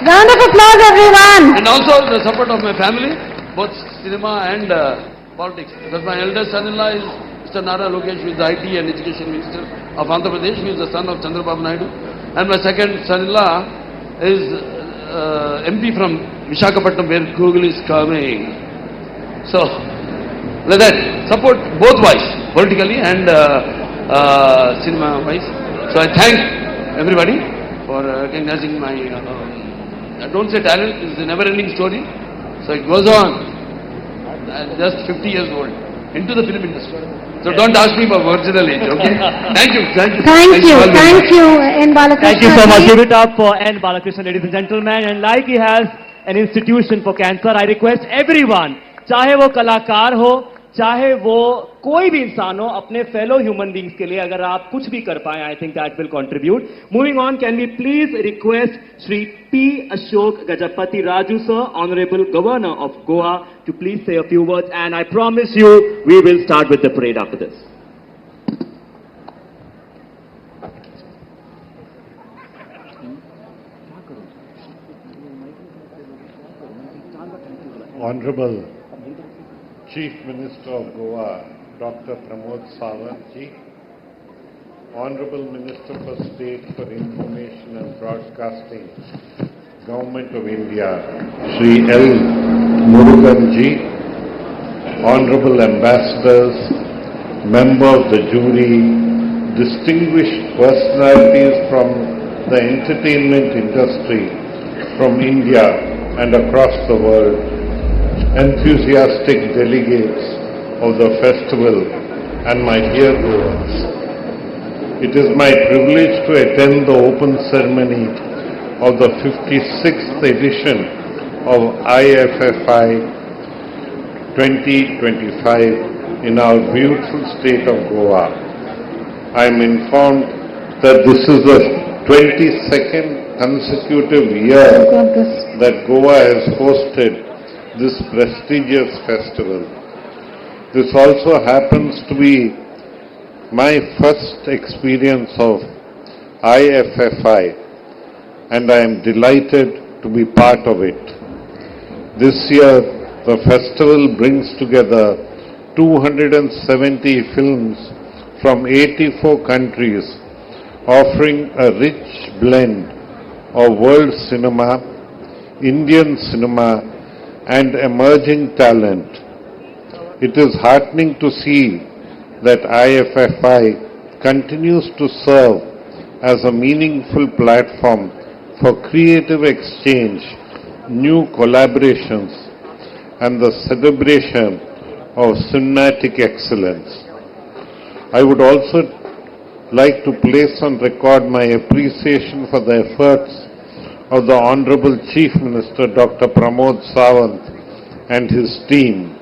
Round of applause, everyone. And also the support of my family, both cinema and politics. Because my eldest son-in-law is Mr. Nara Lokesh, who is the IT and Education Minister of Andhra Pradesh, who is the son of Chandrababu Naidu. And my second son-in-law is MP from Visakhapatnam, where Google is coming. So, like that, support both wise, politically and cinema-wise. So I thank everybody for recognizing my, I don't say talent, it's a never-ending story. So it goes on. I'm just 50 years old, into the film industry. So don't ask me for original age, okay? Thank you, thank you. Thank you, N. Balakrishna. Thank you so much. Give it up for N. Balakrishna, ladies and gentlemen. And like he has an institution for cancer, I request everyone, चाहे वो कलाकार हो, चाहे वो कोई भी इंसान हो, अपने fellow human beings के लिए अगर आप कुछ भी कर पाएं, I think that will contribute. Moving on, can we please request Shri P. Ashok Gajapati Raju sir, Honorable Governor of Goa, to please say a few words, and I promise you we will start with the parade after this. Honorable Chief Minister of Goa, Dr. Pramod Sawantji, Honorable Minister for State for Information and Broadcasting, Government of India, Sri L. Muruganji, Honorable Ambassadors, Member of the Jury, distinguished personalities from the entertainment industry from India and across the world, enthusiastic delegates of the festival, and my dear Goans. It is my privilege to attend the open ceremony of the 56th edition of IFFI 2025 in our beautiful state of Goa. I am informed that this is the 22nd consecutive year that Goa has hosted this prestigious festival. This also happens to be my first experience of IFFI, and I am delighted to be part of it. This year, the festival brings together 270 films from 84 countries, offering a rich blend of world cinema, Indian cinema, and emerging talent. It is heartening to see that IFFI continues to serve as a meaningful platform for creative exchange, new collaborations, and the celebration of cinematic excellence. I would also like to place on record my appreciation for the efforts of the Honorable Chief Minister Dr. Pramod Sawant and his team.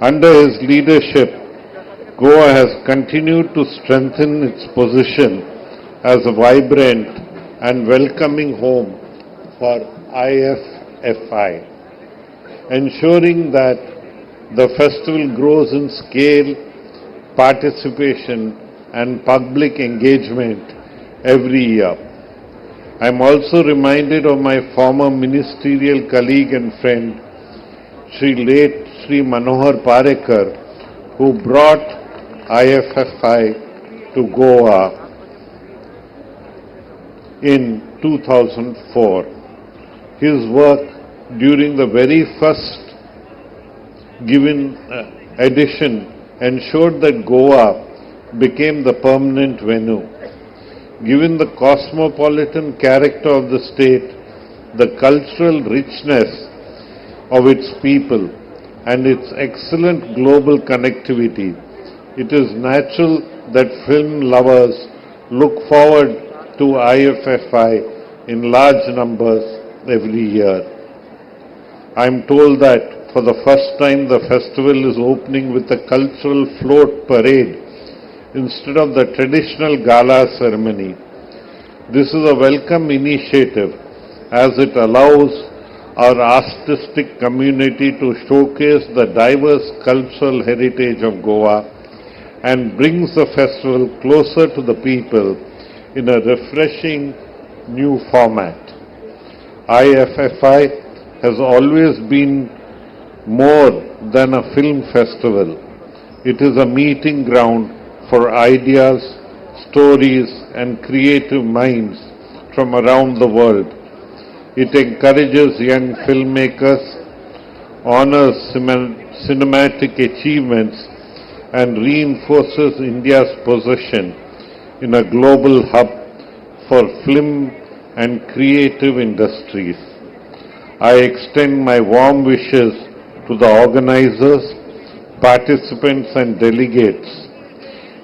Under his leadership, Goa has continued to strengthen its position as a vibrant and welcoming home for IFFI, ensuring that the festival grows in scale, participation, and public engagement every year. I am also reminded of my former ministerial colleague and friend, late Sri Manohar Parekar, who brought IFFI to Goa in 2004. His work during the very first edition ensured that Goa became the permanent venue. Given the cosmopolitan character of the state, the cultural richness of its people, and its excellent global connectivity, it is natural that film lovers look forward to IFFI in large numbers every year. I am told that for the first time the festival is opening with a cultural float parade instead of the traditional gala ceremony. This is a welcome initiative as it allows our artistic community to showcase the diverse cultural heritage of Goa and brings the festival closer to the people in a refreshing new format. IFFI has always been more than a film festival. It is a meeting ground for ideas, stories, and creative minds from around the world. It encourages young filmmakers, honors cinematic achievements, and reinforces India's position in a global hub for film and creative industries. I extend my warm wishes to the organizers, participants, and delegates.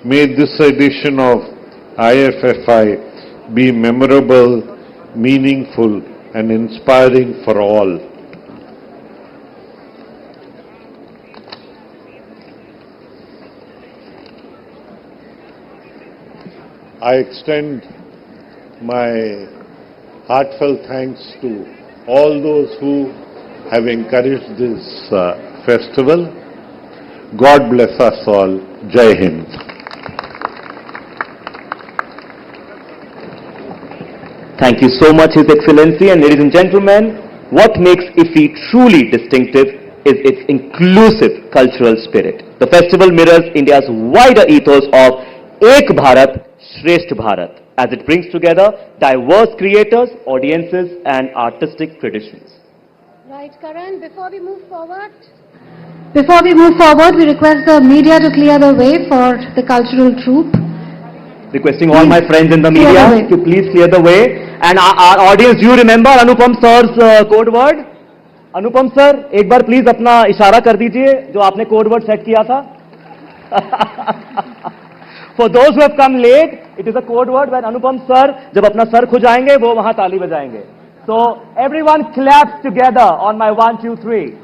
May this edition of IFFI be memorable, meaningful, and inspiring for all. I extend my heartfelt thanks to all those who have encouraged this festival. God bless us all. Jai Hind. Thank you so much, His Excellency. And ladies and gentlemen, what makes IFFI truly distinctive is its inclusive cultural spirit. The festival mirrors India's wider ethos of Ek Bharat, Shresth Bharat, as it brings together diverse creators, audiences, and artistic traditions. Right, Karan, before we move forward, we request the media to clear the way for the cultural troupe. Requesting all my friends in the media to please clear the way. And our audience, do you remember Anupam sir's code word? Anupam sir, एक बार please अपना इशारा कर दीजिए जो आपने code word set किया था. For those who have come late, It is a code word when Anupam sir जब अपना सर खुजाएंगे वो वहां ताली बजाएंगे. So everyone claps together on my 1, 2, 3.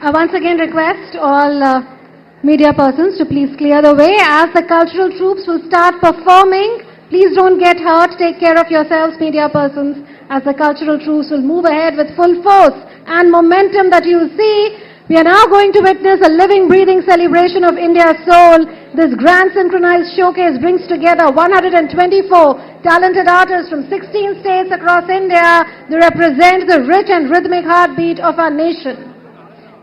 I once again request all media persons to please clear the way as the cultural troops will start performing. Please don't get hurt. Take care of yourselves, media persons, as the cultural troops will move ahead with full force and momentum that you see. We are now going to witness a living, breathing celebration of India's soul. This grand synchronized showcase brings together 124 talented artists from 16 states across India. They represent the rich and rhythmic heartbeat of our nation.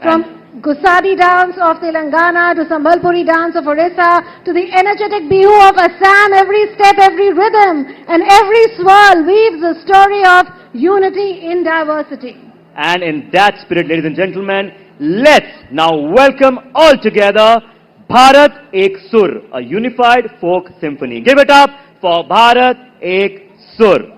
From Gusadi dance of Telangana to Sambalpuri dance of Orissa to the energetic bihu of Assam, every step, every rhythm and every swirl weaves the story of unity in diversity. And in that spirit, ladies and gentlemen, let's now welcome all together Bharat Ek Sur, a unified folk symphony. Give it up for Bharat Ek Sur.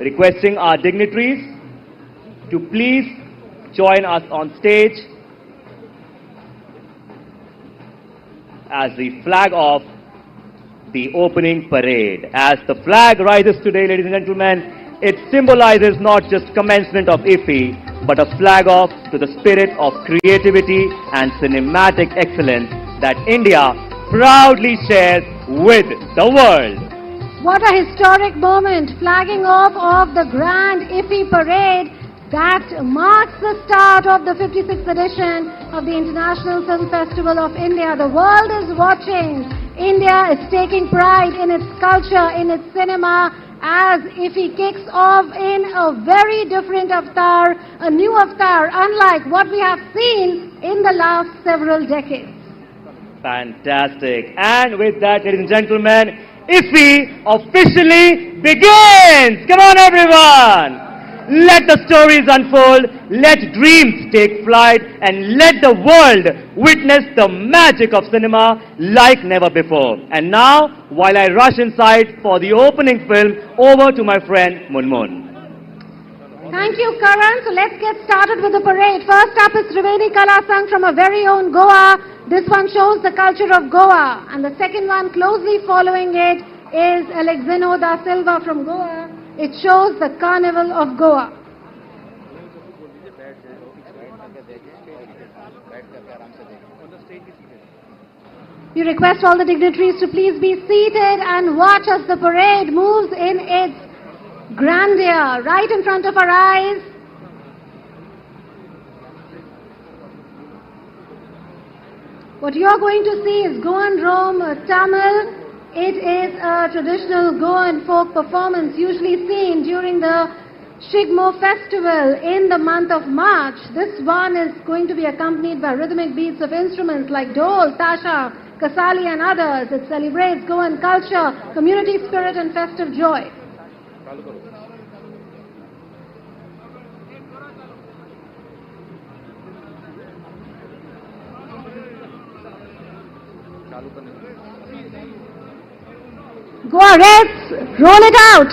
requesting our dignitaries to please join us on stage as we flag off the opening parade. As the flag rises today, ladies and gentlemen, it symbolizes not just commencement of IFFI, but a flag off to the spirit of creativity and cinematic excellence that India proudly shares with the world. What a historic moment, flagging off of the grand IFFI parade that marks the start of the 56th edition of the International Film Festival of India. The world is watching. India is taking pride in its culture, in its cinema, as IFFI kicks off in a very different avatar, a new avatar, unlike what we have seen in the last several decades. Fantastic. And with that, ladies and gentlemen, IFFI officially begins. Come on, everyone. Let the stories unfold, let dreams take flight, and let the world witness the magic of cinema like never before. And now, while I rush inside for the opening film, over to my friend Munmun. Thank you, Karan. So let's get started with the parade. First up is Triveni Kala Sangh from our very own Goa. This one shows the culture of Goa. And the second one, closely following it, is Alexino da Silva from Goa. It shows the Carnival of Goa. We request all the dignitaries to please be seated and watch as the parade moves in its grandeur right in front of our eyes. What you are going to see is Goan Rom Tamil. It is a traditional Goan folk performance usually seen during the Shigmo festival in the month of March. This one is going to be accompanied by rhythmic beats of instruments like dhol, tasha, kasali and others. It celebrates Goan culture, community spirit and festive joy. Goa Reds, roll it out.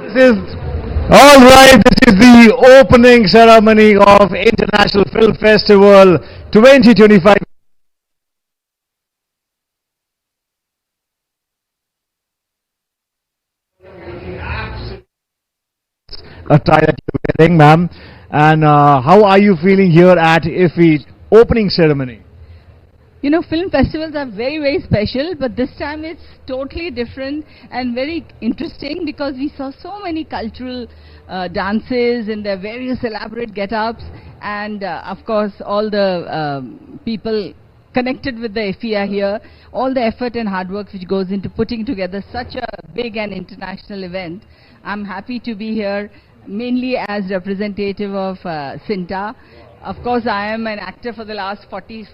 This is all right. This is the opening ceremony of International Film Festival 2025. Attire that you're wearing, ma'am. And how are you feeling here at IFFI opening ceremony? You know, film festivals are very, very special, but this time it's totally different and very interesting because we saw so many cultural dances in their various elaborate get-ups, and of course all the people connected with the IFFI are here. All the effort and hard work which goes into putting together such a big and international event. I'm happy to be here mainly as representative of CINTA. Of course, I am an actor for the last 40+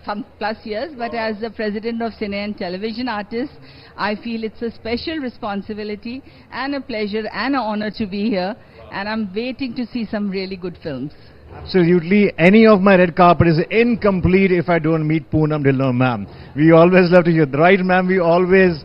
years, but as the president of Cine and Television Artists, I feel it's a special responsibility and a pleasure and an honor to be here, and I'm waiting to see some really good films. Absolutely. Any of my red carpet is incomplete if I don't meet Poonam Dhillon, ma'am. We always love to hear, right, ma'am? We always...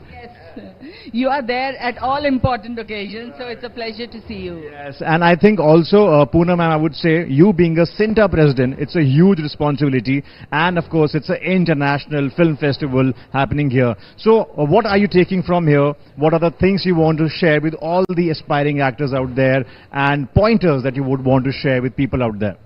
You are there at all important occasions, so it's a pleasure to see you. Yes, and I think also, Poonam ma'am, I would say, you being a CINTA president, it's a huge responsibility, and of course, it's an international film festival happening here. So, what are you taking from here? What are the things you want to share with all the aspiring actors out there, and pointers that you would want to share with people out there?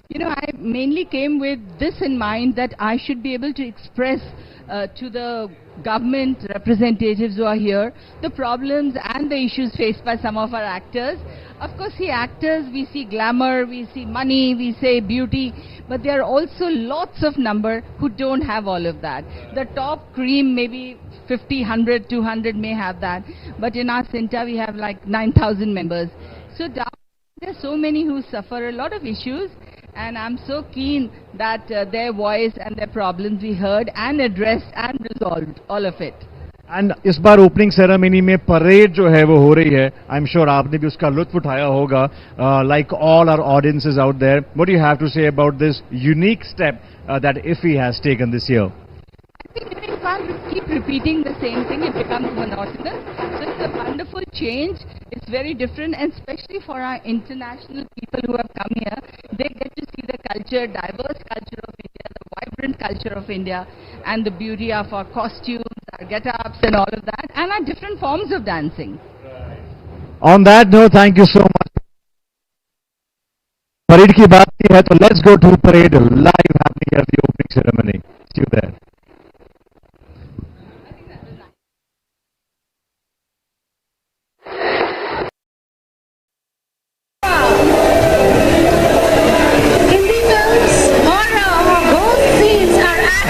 You know, I mainly came with this in mind, that I should be able to express to the government representatives who are here the problems and the issues faced by some of our actors. Of course, the actors, we see glamour, we see money, we say beauty, but there are also lots of number who don't have all of that. The top cream, maybe 50, 100, 200 may have that, but in our CINTA we have like 9,000 members. So down there are so many who suffer a lot of issues, and I'm so keen that their voice and their problems be heard and addressed and resolved, all of it. And इस बार opening ceremony में parade जो है वो हो रही है. I'm sure आपने भी उसका लुत्फ उठाया होगा. Like all our audiences out there, what do you have to say about this unique step that IFFI has taken this year? I think during can't keep repeating the same thing, it becomes monotonous. So it's a wonderful change. It's very different, and especially for our international people who have come here, they get to see the culture, diverse culture of India, the vibrant culture of India, and the beauty of our costumes, our get-ups and all of that, and our different forms of dancing. On that note, thank you so much. Parade की बात की है, तो let's go to parade live happening here at the opening ceremony. See you there.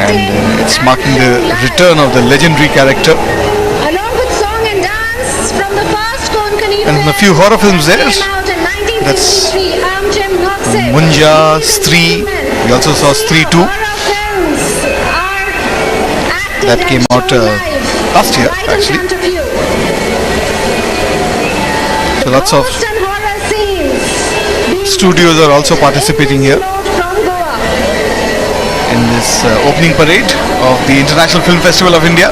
And it's marking the return of the legendary character. Along with song and dance from the past Konkani And a few horror films there. That's Munja, Stree. We also saw Stree 2. That came out last year, actually. So lots of studios are also participating here in this opening parade of the International Film Festival of India.